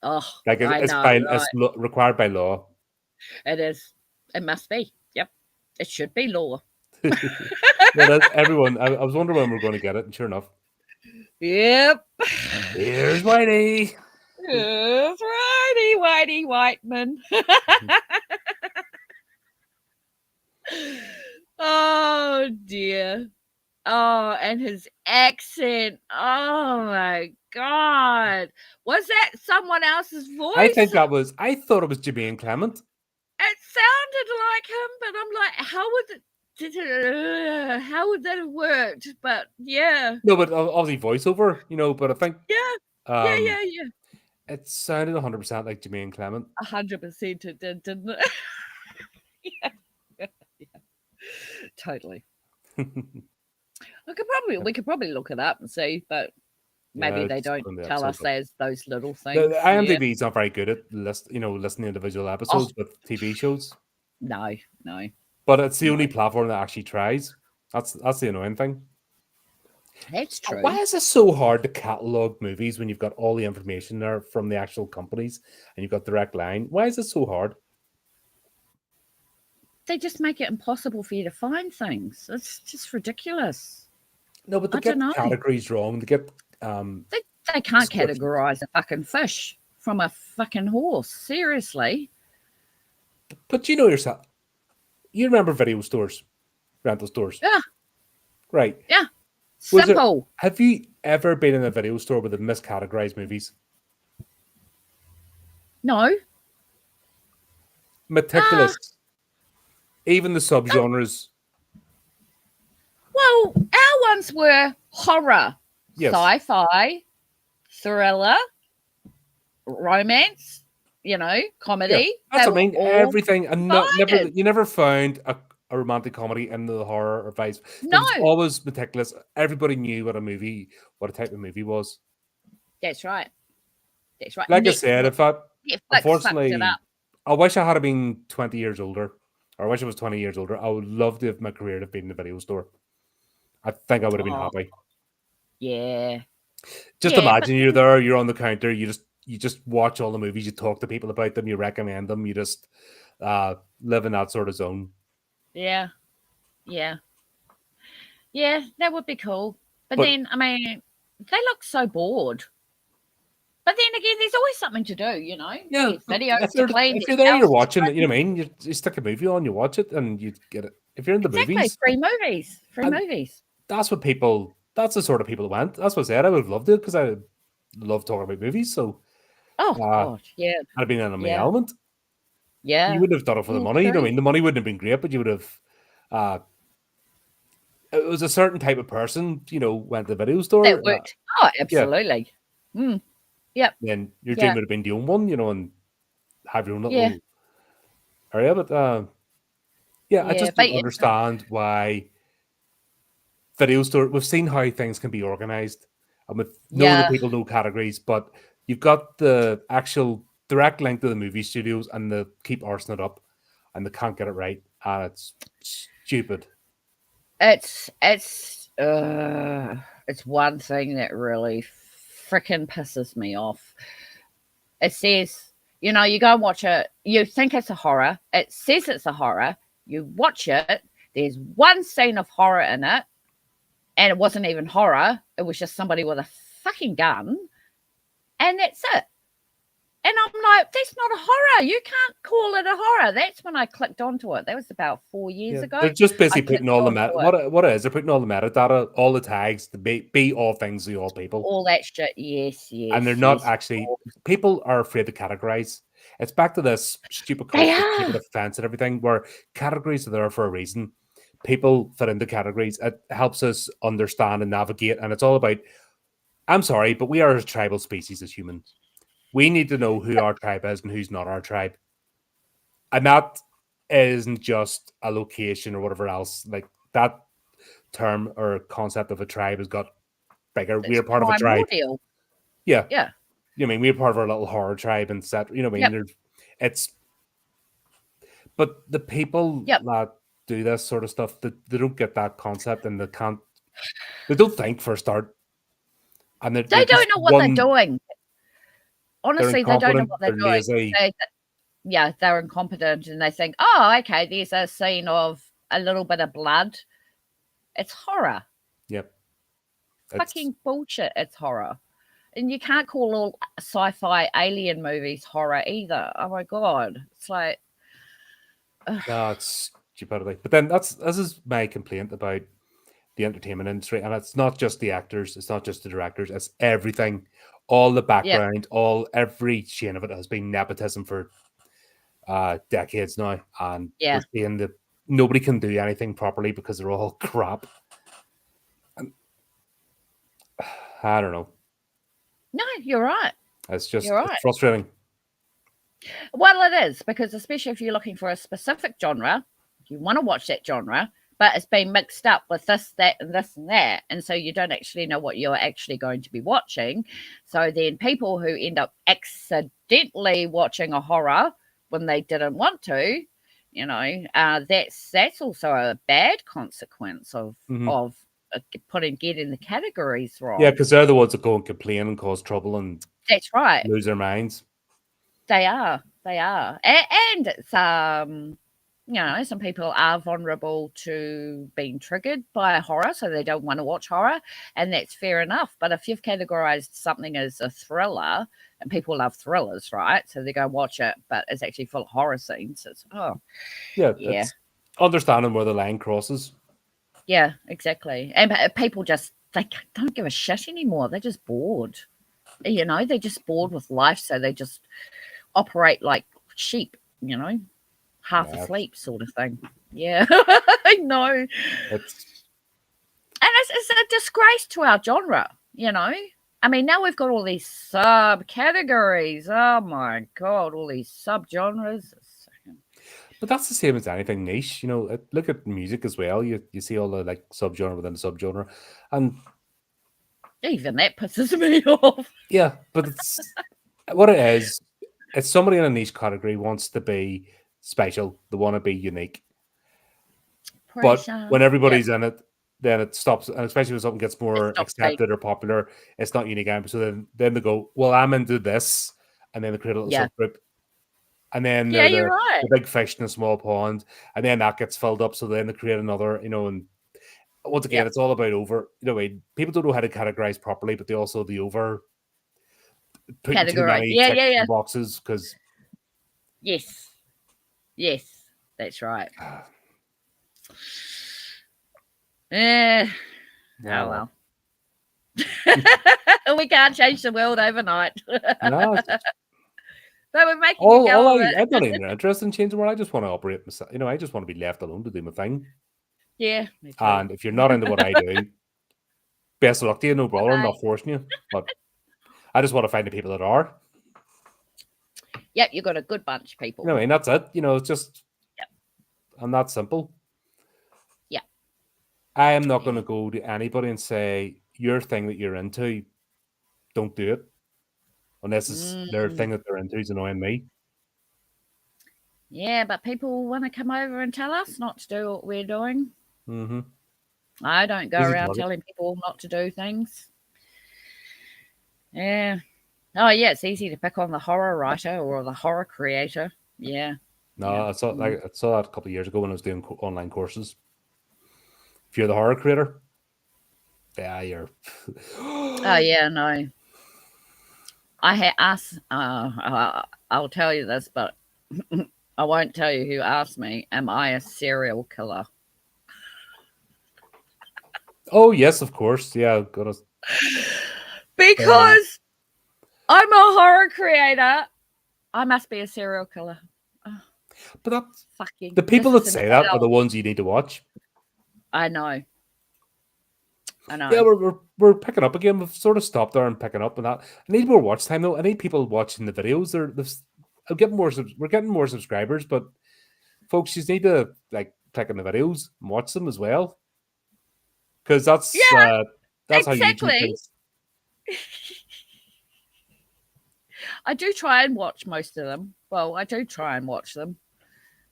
Oh, like it's required by law. It is. It must be. Yep, it should be law. Yeah, everyone. I was wondering when we're going to get it, and sure enough. Yep. Here's Whitey. Here's Whitey Whiteman. Oh dear. Oh, and his accent. Oh my god. Was that someone else's voice? I thought it was Jermaine Clement. It sounded like him, but I'm like, how would that have worked? But yeah. No, but obviously voiceover, but I think yeah. It sounded 100% like Jermaine Clement. 100% it did, didn't it? Yeah. Totally. We could probably look it up and see, but maybe they don't tell us there's those little things. The IMDb's not very good at listening to individual episodes with TV shows. No. But it's the only platform that actually tries. That's the annoying thing. That's true. Why is it so hard to catalog movies when you've got all the information there from the actual companies and you've got direct line? Why is it so hard? they just make it impossible for you to find things. It's just ridiculous. No, but they I get don't know. categories wrong. They get They can't categorize a fucking fish from a fucking horse. Seriously. But you know yourself. You remember video stores, rental stores, Yeah. right? Yeah. Was there? Simple. Have you ever been in a video store where they miscategorized movies? No. Meticulous. Even the subgenres. Well, our ones were horror, Yes. sci-fi, thriller, romance, comedy. Yeah, that's what I mean. All Everything, and divided. you never found a romantic comedy in the horror or vice. No. It was always meticulous. Everybody knew what a type of movie was. That's right. That's right. Like I said, if I Netflix unfortunately, fucked it up. I wish I had been 20 years older, or I wish I was 20 years older. I would love to have my career to have been in the video store. I think I would have been happy. Yeah. Just imagine you're there, you're on the counter, you just watch all the movies, you talk to people about them, you recommend them, you just live in that sort of zone. Yeah. Yeah. Yeah, that would be cool. But then, I mean, they look so bored. But then again, there's always something to do, Yeah. Videos to clean. If you're there, you're watching it, you know what I mean? You stick a movie on, you watch it, and you get it. If you're in the movies. Free movies. That's what people, that's the sort of people that went. That's what I said. I would have loved it because I love talking about movies. So, God, yeah. I'd have been in my element. Yeah. You wouldn't have done it for the money. You know what I mean? The money wouldn't have been great, but you would have, it was a certain type of person, went to the video store. That worked. Absolutely. Yeah. Yep. Then your dream would have been the own one, and have your own little area. But I just don't understand why video store. We've seen how things can be organized, and with knowing that people know categories, but you've got the actual direct link to the movie studios, and they keep arsing it up, and they can't get it right, and it's stupid. It's one thing that really freaking pisses me off. It says, you go and watch it, you think it's a horror, it says it's a horror, you watch it, there's one scene of horror in it, and it wasn't even horror, it was just somebody with a fucking gun, and that's it. And I'm like, that's not a horror. You can't call it a horror. That's when I clicked onto it. That was about 4 years ago. They're just busy putting all the what it is, they're putting all the metadata, all the tags, to be all things to all people. All that shit, yes. And they're not actually, people are afraid to categorize. It's back to this stupid culture, defense and everything, where categories are there for a reason. People fit into categories. It helps us understand and navigate. And it's all about, I'm sorry, but we are a tribal species as humans. We need to know who our tribe is and who's not our tribe. And that isn't just a location or whatever else. Like, that term or concept of a tribe has got bigger. We're part of a tribe. Yeah. Yeah. You know what I mean? We're part of our little horror tribe and set. You know what I mean? But the people that do this sort of stuff, they don't get that concept, and they don't think for a start. And they don't know what they're doing. Honestly, they don't know what they're doing. They're incompetent, and they think, oh, okay, there's a scene of a little bit of blood. It's horror. Yep. Fucking bullshit. It's horror. And you can't call all sci-fi alien movies horror either. Oh my God. It's like... No, it's stupidity. But then this is my complaint about the entertainment industry, and it's not just the actors, it's not just the directors, it's everything. All the background, every chain of it has been nepotism for decades now, and we're seeing that nobody can do anything properly because they're all crap. And, I don't know. No, you're right. It's just it's frustrating. Well, it is, because especially if you're looking for a specific genre, you want to watch that genre, but it's been mixed up with this, that, and this and that. And so you don't actually know what you're actually going to be watching. So then people who end up accidentally watching a horror when they didn't want to, that's also a bad consequence of getting the categories wrong. Yeah, because they're the ones that go and complain and cause trouble and that's right, lose their minds. They are, and it's some people are vulnerable to being triggered by horror, so they don't want to watch horror, and that's fair enough. But if you've categorized something as a thriller, and people love thrillers, right? So they go watch it, but it's actually full of horror scenes. It's Yeah, yeah, it's understanding where the line crosses. yeah, exactly. And people just don't give a shit anymore. They're just bored. They're just bored with life, so they just operate like sheep. Half Yeah, asleep sort of thing. Yeah, I know. And it's it's a disgrace to our genre, I mean, now we've got all these subcategories. Oh my God, all these subgenres. but that's the same as anything niche. Look at music as well. You see all the like subgenre within the subgenre, and Even that pisses me off. yeah, but it's what it is. It's somebody in a niche category wants to be special. They want to be unique. But Pressure. when Yep, everybody's in it, then it stops. And especially when something gets it more stops being. accepted or popular, it's not unique anymore. So then they go, well, I'm into this, and then they create a little Yeah. subgroup, and then Yeah, they're you're right. the big fish in a small pond, and then that gets filled up. So then they create another, and once again, Yep. it's all about people don't know how to categorize properly, but they also over putting too Categorize. many Yeah, ticks yeah, in yeah. boxes because Yes. Yes. That's right. Eh. yeah, Oh well, well. We can't change the world overnight. no, But we're making a go of I'm it. not even interested in changing the world. I just want to operate myself. I just want to be left alone to do my thing. Yeah, me too. And if you're not into what I do, best of luck to you. No bother. I'm Bye. not forcing you, but I just want to find the people that are. Yep, you've got a good bunch of people. And that's it. It's just, Yep. and that's simple. Yeah. I am not going Yeah. to go to anybody and say your thing that you're into, don't do it, unless it's their Mm. thing that they're into is annoying me. Yeah, but people want to come over and tell us not to do what we're doing. Mm-hmm. I don't go Easy around target. telling people not to do things. Yeah. Oh, yeah, it's easy to pick on the horror writer or the horror creator. Yeah. No, Yeah. I saw that a couple of years ago when I was doing online courses. If you're the horror creator, yeah, you're. Oh, yeah, no. I asked, I'll tell you this, but I won't tell you who asked me, am I a serial killer? Oh yes, of course. Yeah, gotta. Because I'm a horror creator. I must be a serial killer. Oh, But that's fucking. the people This that is an say that are the adult. ones you need to watch. I know. I Yeah, know. we're picking up again. We've sort of stopped there and picking up and that. I need more watch time though. I need people watching the videos. I'm getting more. We're getting more subscribers, but folks, you need to like click on the videos and watch them as well, because Yeah, that's how YouTube exactly. thinks. I do try and watch most of them. Well, I do try and watch them,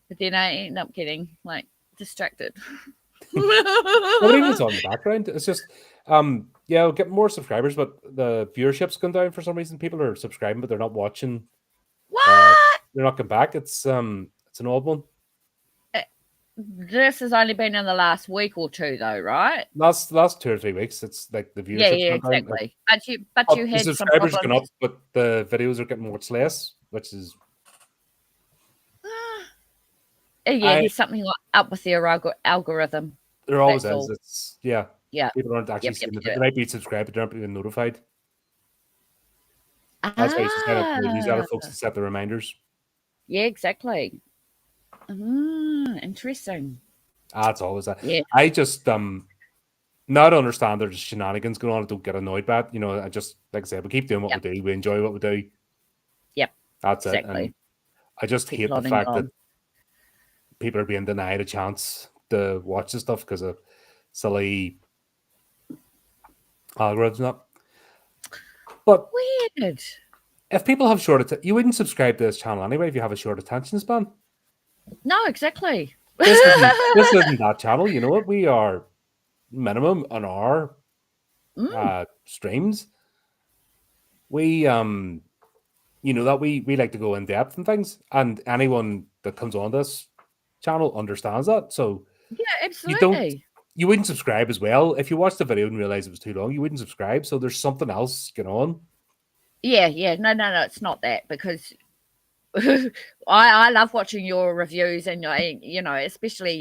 but then I end up getting like distracted. No, but even it's on the background. It's just, yeah, we'll get more subscribers, but the viewership's gone down for some reason. People are subscribing, but they're not watching. What? They're not coming back. It's an old one. This has only been in the last week or two, though, right? Last 2 or 3 weeks, it's like the Yeah, viewership's yeah, gone down. Like, exactly. But you the had some subscribers are going up, problems. but the videos are getting much less, which is Yeah, I. there's something up with the algorithm. There always That's is. all. It's yeah. Yeah. People aren't actually Yep. seeing the. Yep. They might be subscribed, but they're not being notified. That's why you should set up the newsletter, Ah, folks, to set the reminders. yeah, exactly. Interesting. That's always that. Yeah. I just now I understand there's shenanigans going on. I don't get annoyed by it. I just like I said, we keep doing what Yep. we do. We enjoy what we do. Yep. That's it. Exactly. And I just Keep hate the plodding fact that on. people are being denied a chance to watch the stuff because of silly algorithms. Up. But Weird. if people have you wouldn't subscribe to this channel anyway if you have a short attention span. No, exactly. This isn't that channel. You know what? We are minimum an hour streams. We that we like to go in depth and things. And anyone that comes on this channel understands that. So Yeah, you don't, absolutely. you wouldn't subscribe as well. If you watched the video and realized it was too long, you wouldn't subscribe. So there's something else going on. Yeah, no, it's not that, because I love watching your reviews, and especially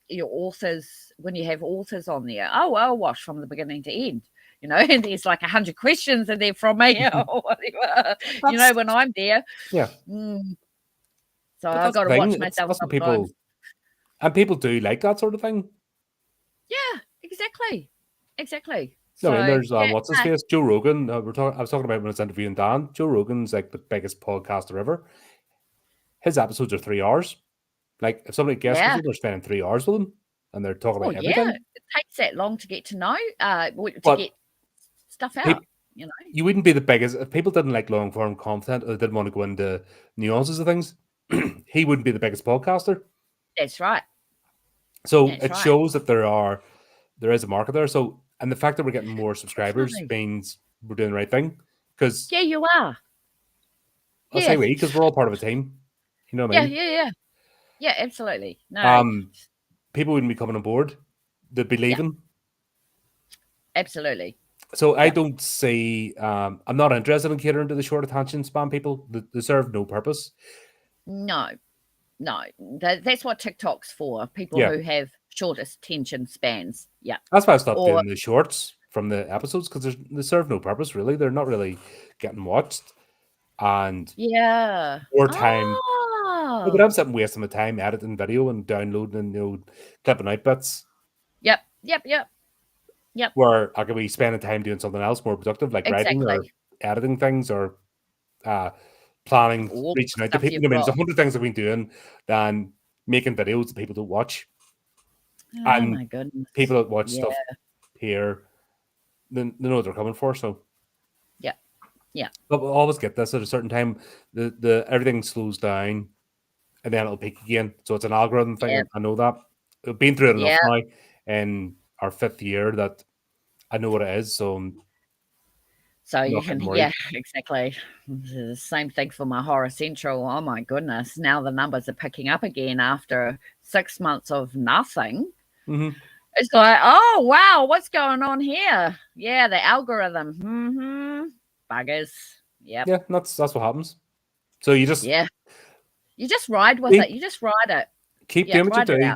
your authors, when you have authors on there. Oh, I'll watch from the beginning to end. And there's like 100 questions in there from me or whatever. When I'm there. Yeah. So But I've that's got the to thing. watch myself That's what sometimes. people do like that sort of thing. Yeah, exactly. No, I mean, So there's what's his face, Joe Rogan. I was talking about when I was interviewing Dan. Joe Rogan's like the biggest podcaster ever. His episodes are 3 hours. Like if somebody guests with yeah. him, they're spending 3 hours with him, and they're talking Oh about yeah, everything. it takes that long to get to know, But get stuff out. You wouldn't be the biggest if people didn't like long form content or didn't want to go into nuances of things. He wouldn't be the biggest podcaster. That's right. So That's it right. shows that there is a market there. So, and the fact that we're getting more subscribers Definitely. means we're doing the right thing. Because Yeah, you are. I'll say Yeah. we, because we're all part of a team. You know what I mean? Yeah, absolutely. No, People wouldn't be coming on board. They'd be leaving. Absolutely. So I don't see. I'm not interested in catering to the short attention span people. They serve no purpose. No. That's what TikTok's for. People Yeah. who have shortest attention spans. Yeah. That's why I stopped doing the shorts from the episodes, because they serve no purpose, really. They're not really getting watched. And more time. But I'm sitting wasting my time editing video and downloading and clipping out bits. Yep. Where I could be spending time doing something else more productive, like writing or editing things or planning, reaching out to people. I mean, there's 100 things I've been doing than making videos that people don't watch. Oh my goodness. People that watch stuff here, they know what they're coming for. So yeah. But we'll always get this at a certain time. The everything slows down, and then it'll peak again. So it's an algorithm thing. I know that. We've been through it enough now in our 5th year that I know what it is. So you can, exactly. The same thing for my Horror Central. Oh my goodness! Now the numbers are picking up again after 6 months of nothing. Mm-hmm. It's like, oh wow, what's going on here? Yeah, the algorithm. Buggers. Yeah, that's what happens. So you just you just ride with it. You just ride it. Keep doing what you do.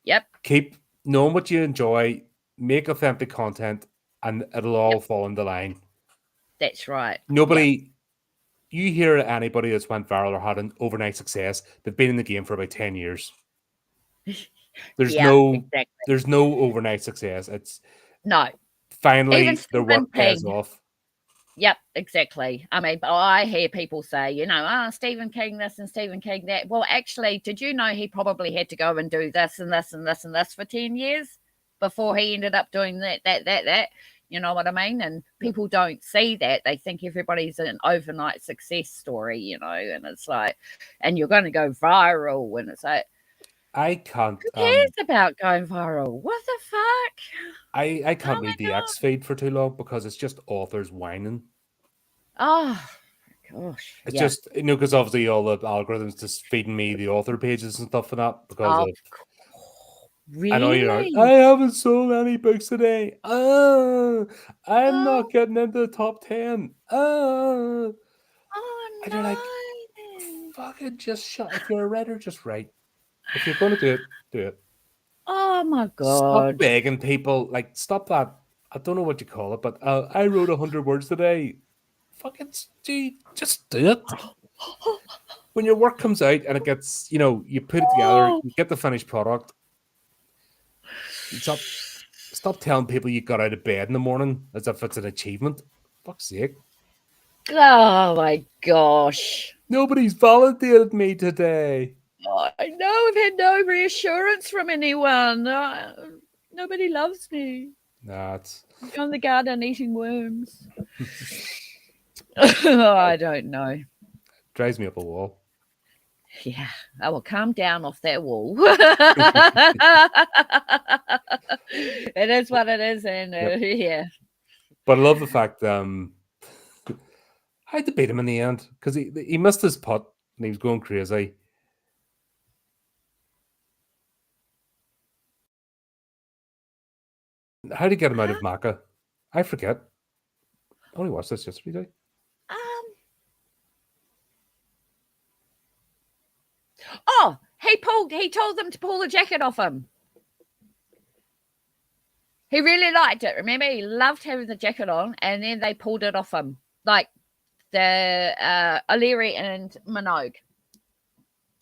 Yep. Keep knowing what you enjoy. Make authentic content, and it'll all fall into line. That's right. Nobody. You hear anybody that's went viral or had an overnight success, they've been in the game for about 10 years. There's no overnight success. It's finally their work pays off. Yep, exactly. I mean, I hear people say, Stephen King this and Stephen King that. Well, actually, did you know he probably had to go and do this and this and this and this for 10 years before he ended up doing that? You know what I mean? And people don't see that. They think everybody's an overnight success story, and it's like, and you're going to go viral. And it's like, I can't. Who cares about going viral? What the fuck? I can't read the X feed for too long because it's just authors whining. Oh, gosh. It's just, because obviously all the algorithms just feeding me the author pages and stuff for that because of. Really? I know you're like, I haven't sold any books today. I'm not getting into the top 10. And you're like, fucking just shut. If you're a writer, just write. If you're going to do it, do it. Oh my God. Stop begging people. Like, stop that. I don't know what you call it, but I wrote 100 words today. Fucking just do it. When your work comes out and it gets, you put it together, you get the finished product. Stop telling people you got out of bed in the morning as if it's an achievement. Fuck's sake. Oh my gosh. Nobody's validated me today. Oh, I know. I've had no reassurance from anyone. Nobody loves me. I'm on the garden eating worms. I don't know. Drives me up a wall. Yeah. I will calm down off that wall. It is what it is, and yeah. But I love the fact I had to beat him in the end because he missed his putt and he was going crazy. How did he get him out of Maaka? I forget. I only watched this yesterday. Oh, he told them to pull the jacket off him. He really liked it. Remember, he loved having the jacket on, and then they pulled it off him, like the O'Leary and Minogue.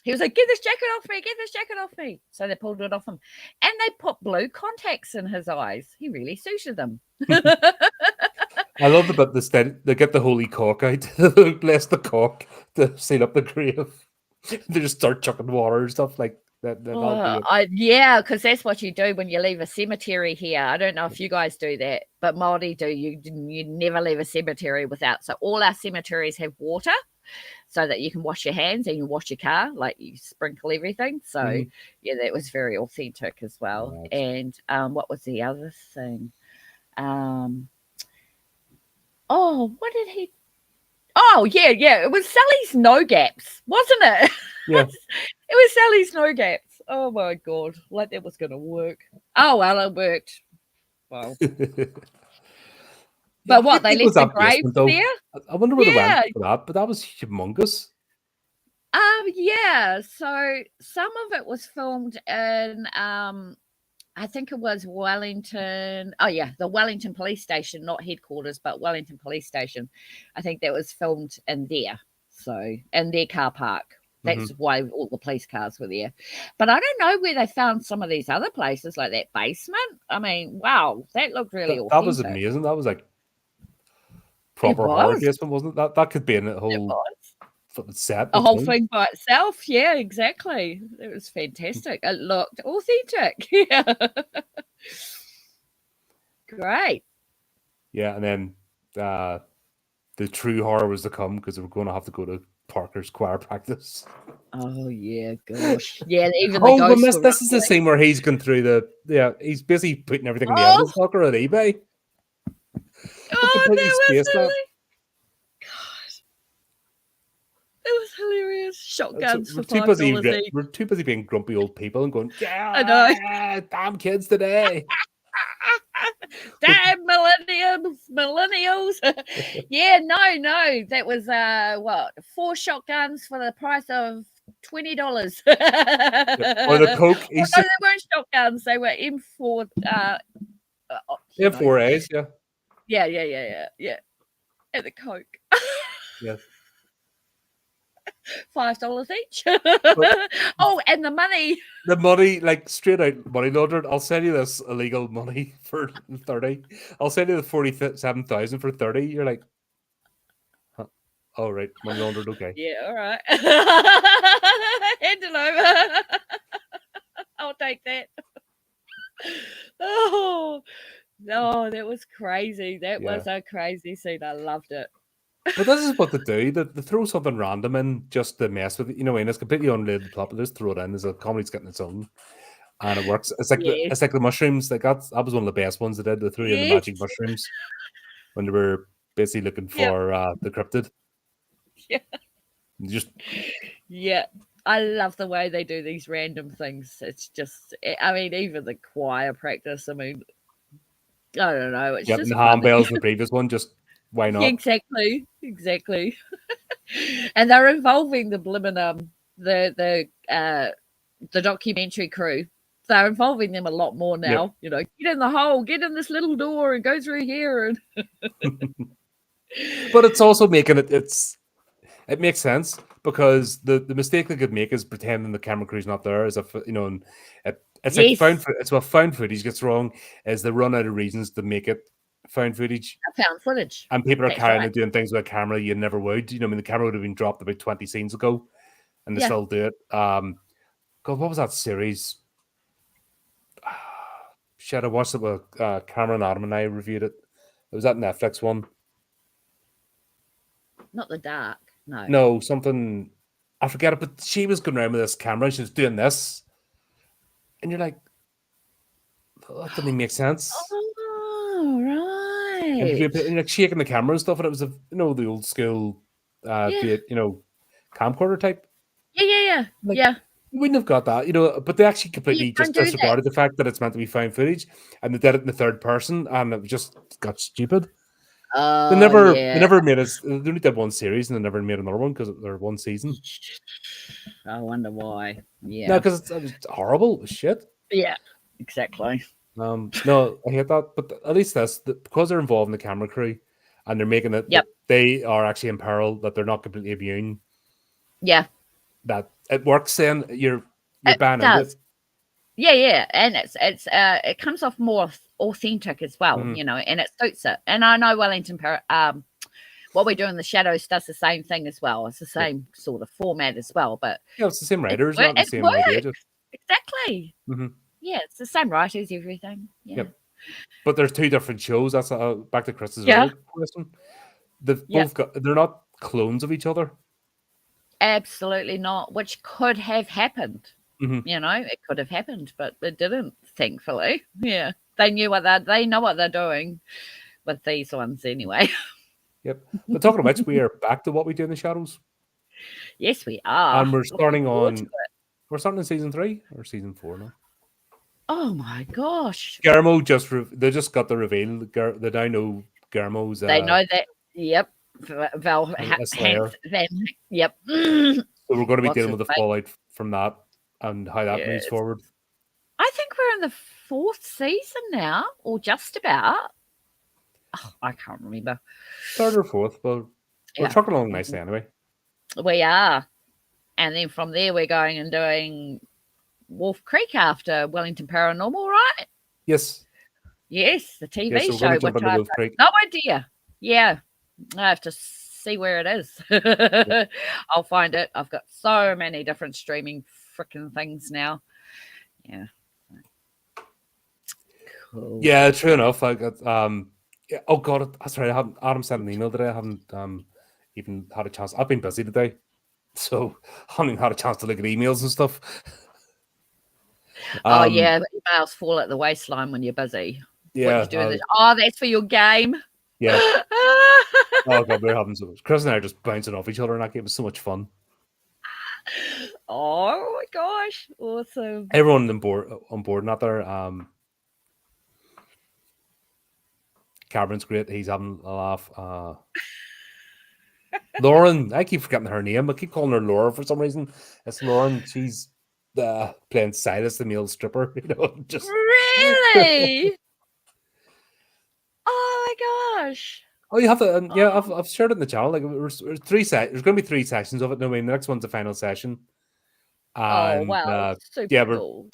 He was like, "Get this jacket off me! Get this jacket off me!" So they pulled it off him, and they put blue contacts in his eyes. He really suited them. I love the bit they get the holy cock out, bless the cock to seal up the grave. They just start chucking water and stuff like that. Yeah, because that's what you do when you leave a cemetery here. I don't know if you guys do that, but Māori do. You never leave a cemetery without. So all our cemeteries have water, so that you can wash your hands and you wash your car, like you sprinkle everything. So yeah, that was very authentic as well. Nice. And what was the other thing? What did he? Oh, yeah. It was Sally's no gaps, wasn't it? Yeah. It was Sally's no gaps. Oh, my God. Like that was going to work. Oh, well, it worked. Well. But what, they left the grave there? I wonder where they went for that, but that was humongous. Yeah. So some of it was filmed in I think it was Wellington. Oh, yeah, the Wellington Police Station, not headquarters, but Wellington Police Station. I think that was filmed in there. So, in their car park. That's why all the police cars were there. But I don't know where they found some of these other places, like that basement. I mean, wow, that looked really authentic. That was amazing. That was like proper horror basement, wasn't it? That could be in a whole set. A whole thing by itself. Yeah, exactly. It was fantastic. It looked authentic. Yeah. Great. Yeah, and then the true horror was to come because they were going to have to go to Parker's choir practice. Oh yeah, gosh. Yeah, even the ghosts. This is the scene where he's going through he's busy putting everything in the evidence locker at eBay. Oh, that was hilarious. Shotguns for $5 each. We're too busy being grumpy old people and going, yeah, I know. Damn kids today. Damn millennials. Yeah, no. That was 4 shotguns for the price of $20. Or the Coke. No, they weren't shotguns, they were M4 M4As, yeah. Yeah. And the Coke. Yeah. $5 each. And the money. The money, like straight out money laundered. I'll send you this illegal money for 30. I'll send you the 47,000 for 30. You're like, huh? All right, money laundered. Okay. Yeah, all right. Hand it over. I'll take that. Oh no, that was crazy. That was a crazy scene. I loved it. But this is what they do. They throw something random in just to mess with it, and it's completely unrelated to the plot, but just throw it in. There's a comedy's getting its own, and it works. It's like it's like the mushrooms. Like that was one of the best ones they did. They threw in the magic mushrooms when they were basically looking for the cryptid. Yeah. I love the way they do these random things. It's just, I mean, even the choir practice. I mean, I don't know. It's just the handbells in the previous one. Just why not? Exactly. And they're involving the blimmin' the documentary crew. They're involving them a lot more now. Get in the hole, get in this little door, and go through here. And but it's also making it. It makes sense because the mistake they could make is pretending the camera crew's not there. It's like it's what found footage gets wrong. Is they run out of reasons to make it found footage. Found footage. And people are carrying it, doing things with a camera you never would. The camera would have been dropped about 20 scenes ago, and they still do it. God, what was that series? Shit, I watched it with Cameron, Adam, and I reviewed it. It was that Netflix one. Not The Dark. No, something. I forget it, but she was going around with this camera. She was doing this, and you're like, that doesn't even make sense. Oh, right. And like shaking the camera and stuff, and it was the old school, camcorder type. Yeah. You wouldn't have got that, but they actually completely don't just do that. disregarded the fact that it's meant to be found footage, and they did it in the third person, and it just got stupid. They never made us. They only did one series, and they never made another one because they're one season. I wonder why. Yeah. No, because it's horrible as shit. Yeah, exactly. No, I hate that. But at least because they're involved in the camera crew, and they're making it Yep. that they are actually in peril, that they're not completely immune. Yeah. That it works. Then you're It banned does. it. Yeah, and it comes off more authentic as well, Mhm. and it suits it. And I know Wellington what we do in the shadows does the same thing as well. It's the same sort of format as well, but Yeah, it's the same it, writers, wor- not the it same idea. works. Just Exactly. Mhm. Yeah, it's the same writers, everything. Yeah. Yep. But there's two different shows. That's back to Chris's Yeah. earlier question. They've Yeah. both they're not clones of each other. Absolutely not, which could have happened. Mhm. It could have happened, but it didn't, thankfully. Yeah. They know what they're doing with these ones anyway. Yep. But talking about which, we are back to What We Do in the Shadows. Yes, we are. And we're starting Looking forward to on it. we're starting in season 3 or season 4 now. Oh my gosh. Guillermo they just got the reveal. They now know Guillermo's They know that. Yep. Val a slayer. Yep. So we're going to be What's dealing his with the name? fallout from that and how that moves Yes. forward. I think we're in the 4th season now, or just about. Oh, I can't remember. 3rd or 4th, but we're trucking along nicely anyway. We are. And then from there, we're going and doing Wolf Creek after Wellington Paranormal, right? Yes. Yes, the TV Yes, so we're show. going to jump into Wolf Creek. No idea. Yeah. I have to see where it is. Yep. I'll find it. I've got so many different streaming freaking things now. Yeah. Cool. Yeah, true enough. I got yeah, oh god, that's right. Adam sent an email today. I haven't even had a chance. I've been busy today, so I haven't even had a chance to look at emails and stuff. Oh yeah, emails fall at the waistline when you're busy. Yeah. What you doing? Oh, that's for your game. Yeah. Oh god, we're having so much. Chris and I are just bouncing off each other, and that game was so much fun. Oh my gosh, awesome! Everyone on board, not there. Cameron's great. He's having a laugh. Lauren, I keep forgetting her name. I keep calling her Laura for some reason. It's Lauren. She's playing Silas, the male stripper. Just really. Oh my gosh. Oh, you have to. Yeah, I've shared it in the channel. Like there's 3 there's going to be 3 sessions of it. No, I mean the next one's the final session. And, oh wow, super yeah, cool.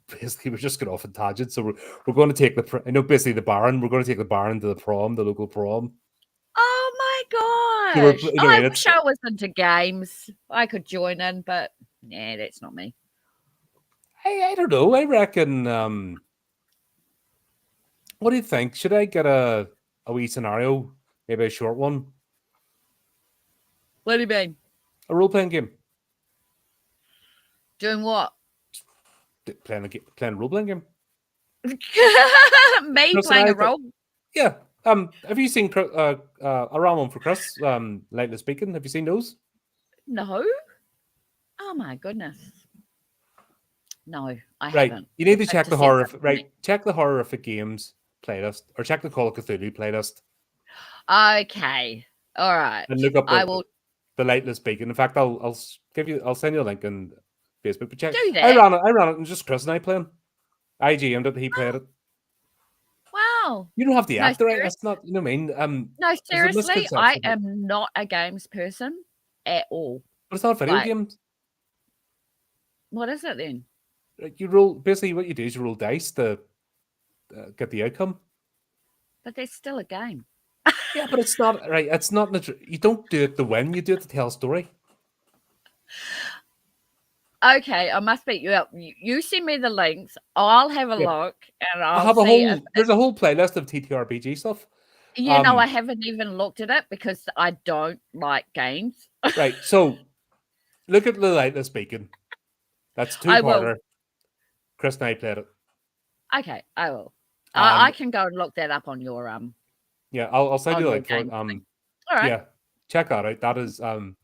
Basically we're just going off in tangents. So we're going to take basically the Baron. We're going to take the Baron to the prom, the local prom. Oh my gosh! So I wish I was into games. I could join in, but yeah, that's not me. I don't know. I reckon. What do you think? Should I get a wee scenario, maybe a short one? What do you mean? A role-playing game. Doing what? Playing a role-playing game. Me playing a role? Yeah. Have you seen around one for Chris? Lightly speaking, have you seen those? No. Oh my goodness. No, I right. haven't. You need to check the horrorific. Right. Check the horrorific games playlist, or check the Call of Cthulhu playlist. Okay. All right. And look up the Lightly Speaking. In fact, I'll send you a link on Facebook. But check. Do that. I ran it, and just Chris and I playing. I GM'd it. He played it. Wow. You don't have the act, right? That's not. You know what I mean? No, seriously, I am not a games person at all. But it's not video games. What is it then? You roll. Basically, what you do is you roll dice to get the outcome. But that's still a game. Yeah, but it's not right. It's not. You don't do it to win. You do it to tell a story. Okay, I must beat you up. You send me the links. I'll have a look, and I'll have a whole. There's a whole playlist of TTRPG stuff. You know, I haven't even looked at it because I don't like games. Right. So, look at the Lightly Speaking. That's 2-parter. Chris and I played it. Okay, I will. I can go and look that up on your Yeah, I'll send you the link for it. All right. Yeah, check that out. That is and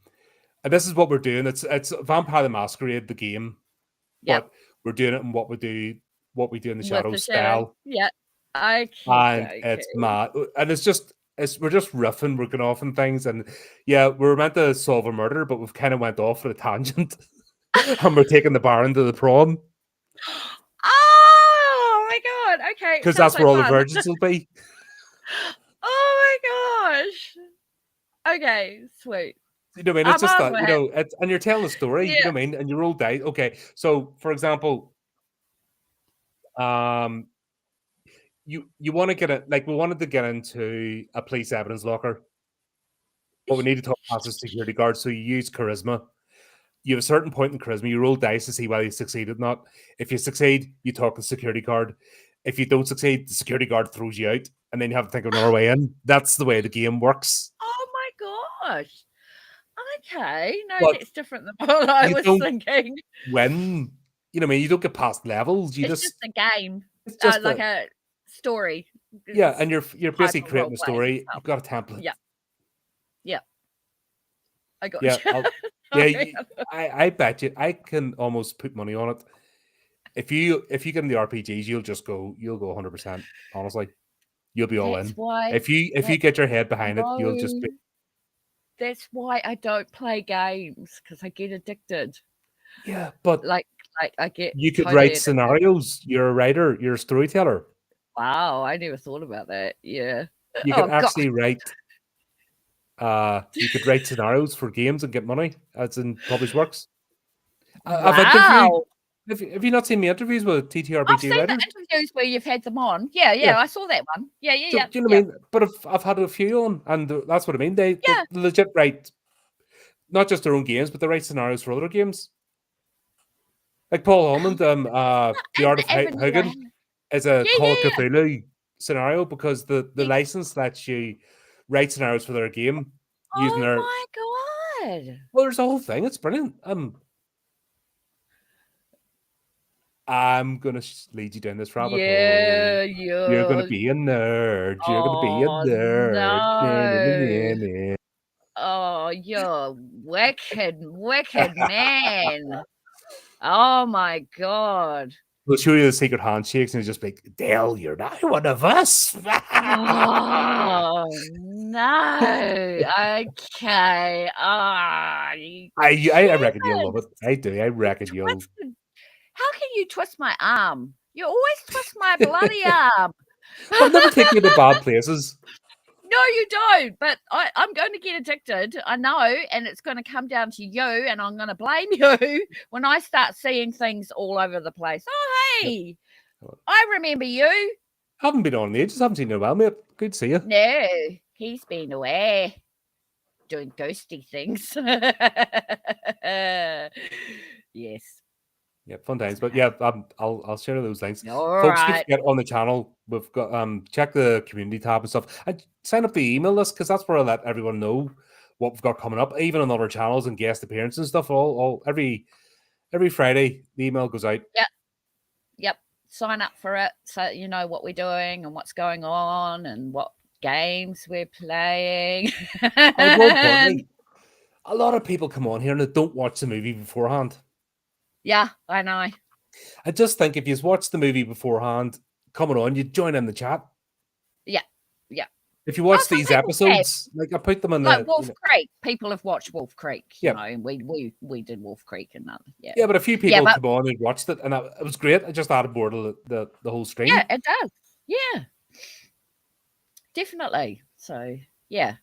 this is what we're doing. It's Vampire the Masquerade, the game, but we're doing it in what we do in the shadows style. Yeah. Okay. And it's mad. And we're just riffing, we're going off on things. And yeah, we were meant to solve a murder, but we've kind of went off at a tangent. And we're taking the Baron to the prom. Oh my god. Okay. Because that's where all the virgins will be. Oh my gosh. Okay, sweet. You know what I mean? It's just that, you know, and you're telling a story, you know what I mean? And you roll dice. Okay. So for example, you want to get it, like, we wanted to get into a police evidence locker, but we need to talk past the security guard. So you use charisma. You have a certain point in charisma. You roll dice to see whether you succeeded or not. If you succeed, you talk to the security guard. If you don't succeed, the security guard throws you out, and then you have to think of another way in. That's the way the game works. Oh my gosh. Okay. No, that's different than what I was thinking. When, you know what I mean, you don't get past levels. It's just a game. It's just like a story. Yeah, and you're basically creating a story. You've got a template. Yeah. Yeah. I got you. I bet you I can almost put money on it. If you get in the RPGs, you'll go 100%. Honestly, you'll be all in. If you get your head behind it, you'll just be. That's why I don't play games, because I get addicted. Yeah, but like I get. You could write scenarios. You're a writer. You're a storyteller. Wow, I never thought about that. Yeah, you could actually write. You could write scenarios for games and get money, as in published works. Wow. Have you not seen the interviews with TTRPG I've seen writers? the interviews where you've had them on. Yeah, I saw that one. Yeah. Do you know what I mean? But I've had a few on, and that's what I mean. They legit write not just their own games, but they write scenarios for other games. Like Paul Holman, The Art of Hugging is a Call of Cthulhu scenario, because the license lets you write scenarios for their game using their. Oh my god! Well, there's a whole thing. It's brilliant. I'm gonna lead you down this rabbit hole. You're gonna be a nerd. You're gonna be a nerd. No. Oh, you're wicked man. Oh my god. We'll show you the secret handshakes, and it's just like, Dale, you're not one of us. Oh no. Okay. I reckon you'll love it. I do. I reckon you'll. How can you twist my arm? You always twist my bloody arm. I'll never take you to bad places. No, you don't. But I'm going to get addicted. I know. And it's going to come down to you. And I'm going to blame you when I start seeing things all over the place. Oh, hey. Yep. I remember you. Haven't been on the ages. Haven't seen you in a while, mate. Good to see you. No, he's been away doing ghosty things. Yes. Yeah, fun times. But yeah, I'll share those links. All Folks, right. get on the channel. We've got check the community tab and stuff, and sign up the email list, because that's where I let everyone know what we've got coming up, even on other channels and guest appearances and stuff. All every Friday the email goes out. Yep. Sign up for it so you know what we're doing and what's going on and what games we're playing. A lot of people come on here and they don't watch the movie beforehand. Yeah, I know. I just think if you watch the movie beforehand, coming on, you join in the chat. Yeah. If you watch these episodes, like I put them in like Wolf Creek. People have watched Wolf Creek, you know, and we did Wolf Creek and that. Yeah, but a few people come on and watched it, and it was great. I just added more to the whole stream. Yeah, it does. Yeah, definitely. So yeah.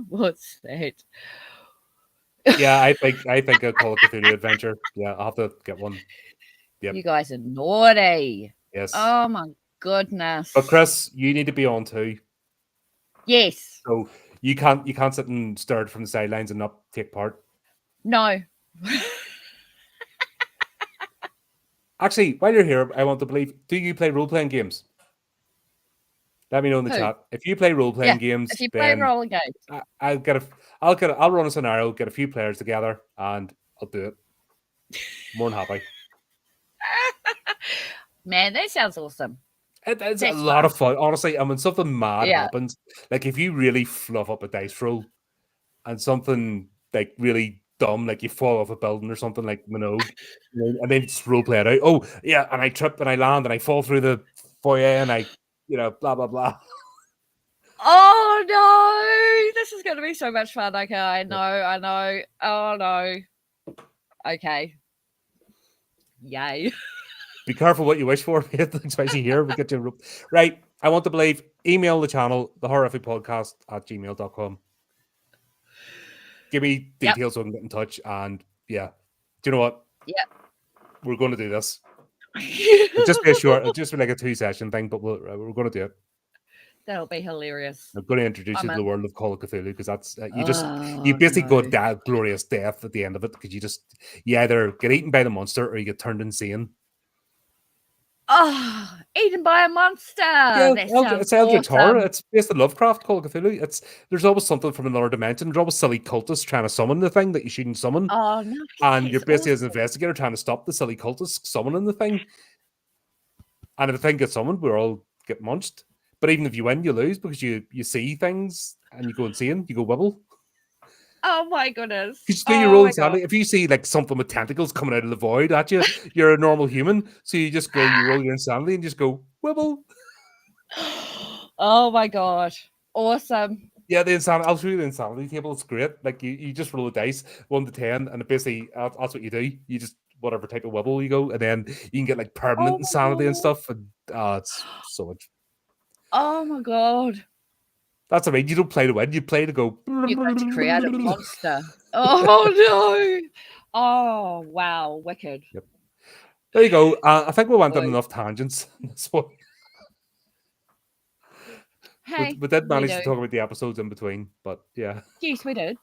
What's that? Yeah, I think a Call of Cthulhu adventure. Yeah, I'll have to get one. Yep. You guys are naughty. Yes. Oh my goodness. But Chris, you need to be on too. Yes. So you can't sit and stare from the sidelines and not take part. No. Actually, while you're here, I want to believe, do you play role-playing games? Let me know in the chat. If you play role-playing games, if you play role games, I'll run a scenario, get a few players together, and I'll do it. More than happy. Man, that sounds awesome. It's a lot of fun, honestly. And when something mad happens, like if you really fluff up a dice roll and something like really dumb, like you fall off a building or something like Minogue, and then just role play it out. Oh yeah, and I trip and I land and I fall through the foyer and I, blah blah blah. Oh no, this is going to be so much fun. Okay, I know. Oh no. Okay. Yay. Be careful what you wish for, especially here. We get you right. I want to believe. Email the channel, thehorrificpodcast@gmail.com. Give me details so I can get in touch. And yeah, do you know what? Yeah. We're going to do this. It'll just be a short, it'll just be like a 2-session thing, but we're going to do it. That'll be hilarious. I'm going to introduce you to the world of Call of Cthulhu, because that's you basically go to glorious death at the end of it, because you either get eaten by the monster or you get turned insane. Oh, eaten by a monster. Yeah, it's Eldritch horror. It's based on Lovecraft, Call of Cthulhu. There's always something from another dimension. There's always silly cultists trying to summon the thing that you shouldn't summon. Oh no! And you're basically as an investigator trying to stop the silly cultists summoning the thing. And if the thing gets summoned, we all get munched. But even if you win, you lose, because you see things and you go insane. You go wibble. Oh my goodness! You just do your roll insanity. If you see like something with tentacles coming out of the void at you, you're a normal human. So you just go, you roll your insanity and just go wibble. Oh my god! Awesome. Yeah, the insanity. I'll show you the insanity table. It's great. Like you just roll a dice 1 to 10, and basically that's what you do. You just whatever type of wibble you go, and then you can get like permanent insanity and stuff. And it's so much. Oh my god! That's what I mean. You don't play to win. You play to go. You're going to create a monster. Oh no! Oh wow! Wicked. Yep. There you go. I think we went on enough tangents in this one. Hey, we did manage to talk about the episodes in between, but yeah. Yes, we did.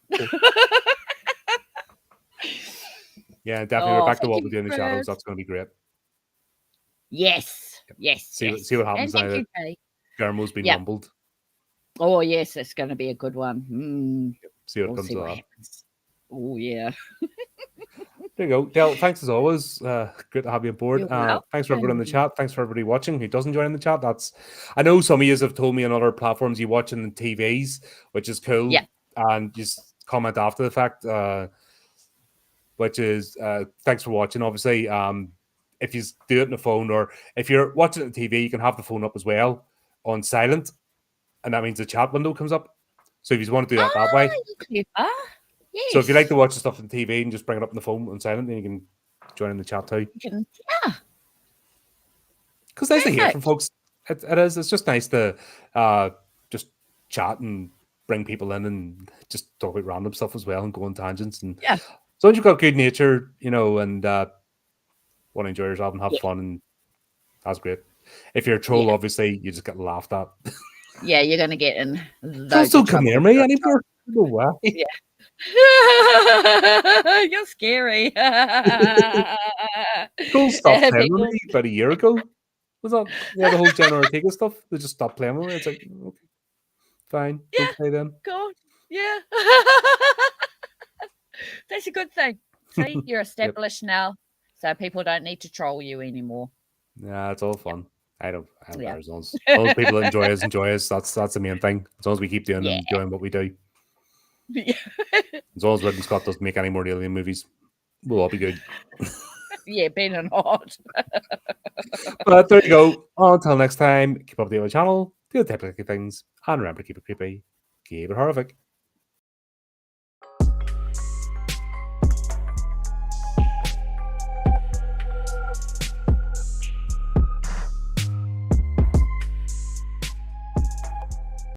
Yeah, definitely. We're back to what we do in the shadows. That's going to be great. Yes. Yes. See what happens now that Guillermo's been rumbled. Oh yes, it's going to be a good one. See what comes of that. Oh yeah. There you go. Del, thanks as always. Good to have you on board. Thanks for everyone in the chat. Thanks for everybody watching who doesn't join in the chat. I know some of you have told me on other platforms you watch in the TVs, which is cool. Yeah. And just comment after the fact, which is thanks for watching. Obviously, if you do it on the phone, or if you're watching it on TV, you can have the phone up as well on silent, and that means the chat window comes up. So if you want to do that way. Yes. So if you like to watch the stuff on TV and just bring it up on the phone on silent, then you can join in the chat too. Yeah. Because nice to hear from folks. It is. It's just nice to just chat and bring people in and just talk about random stuff as well and go on tangents. And as long as you've got good nature, and want to enjoy yourself and have fun, and that's great. If you're a troll, obviously, you just get laughed at. Yeah, you're going to get in. Don't come near me anymore. No way. Yeah. You're scary. Cool stuff playing with me about a year ago. Was that the whole Jenna Ortega stuff? They just stopped playing with me. It's like, okay, fine, don't play then. God, yeah. That's a good thing. See, you're established now, so people don't need to troll you anymore. Yeah, it's all fun. I don't care as long as people enjoy us. That's the main thing. As long as we keep doing and doing what we do. Yeah. As long as Ridley Scott doesn't make any more alien movies, we'll all be good. Yeah, Ben and Hot. But there you go. Until next time, keep up the channel, do the typical things, and remember to keep it creepy, keep it horrific.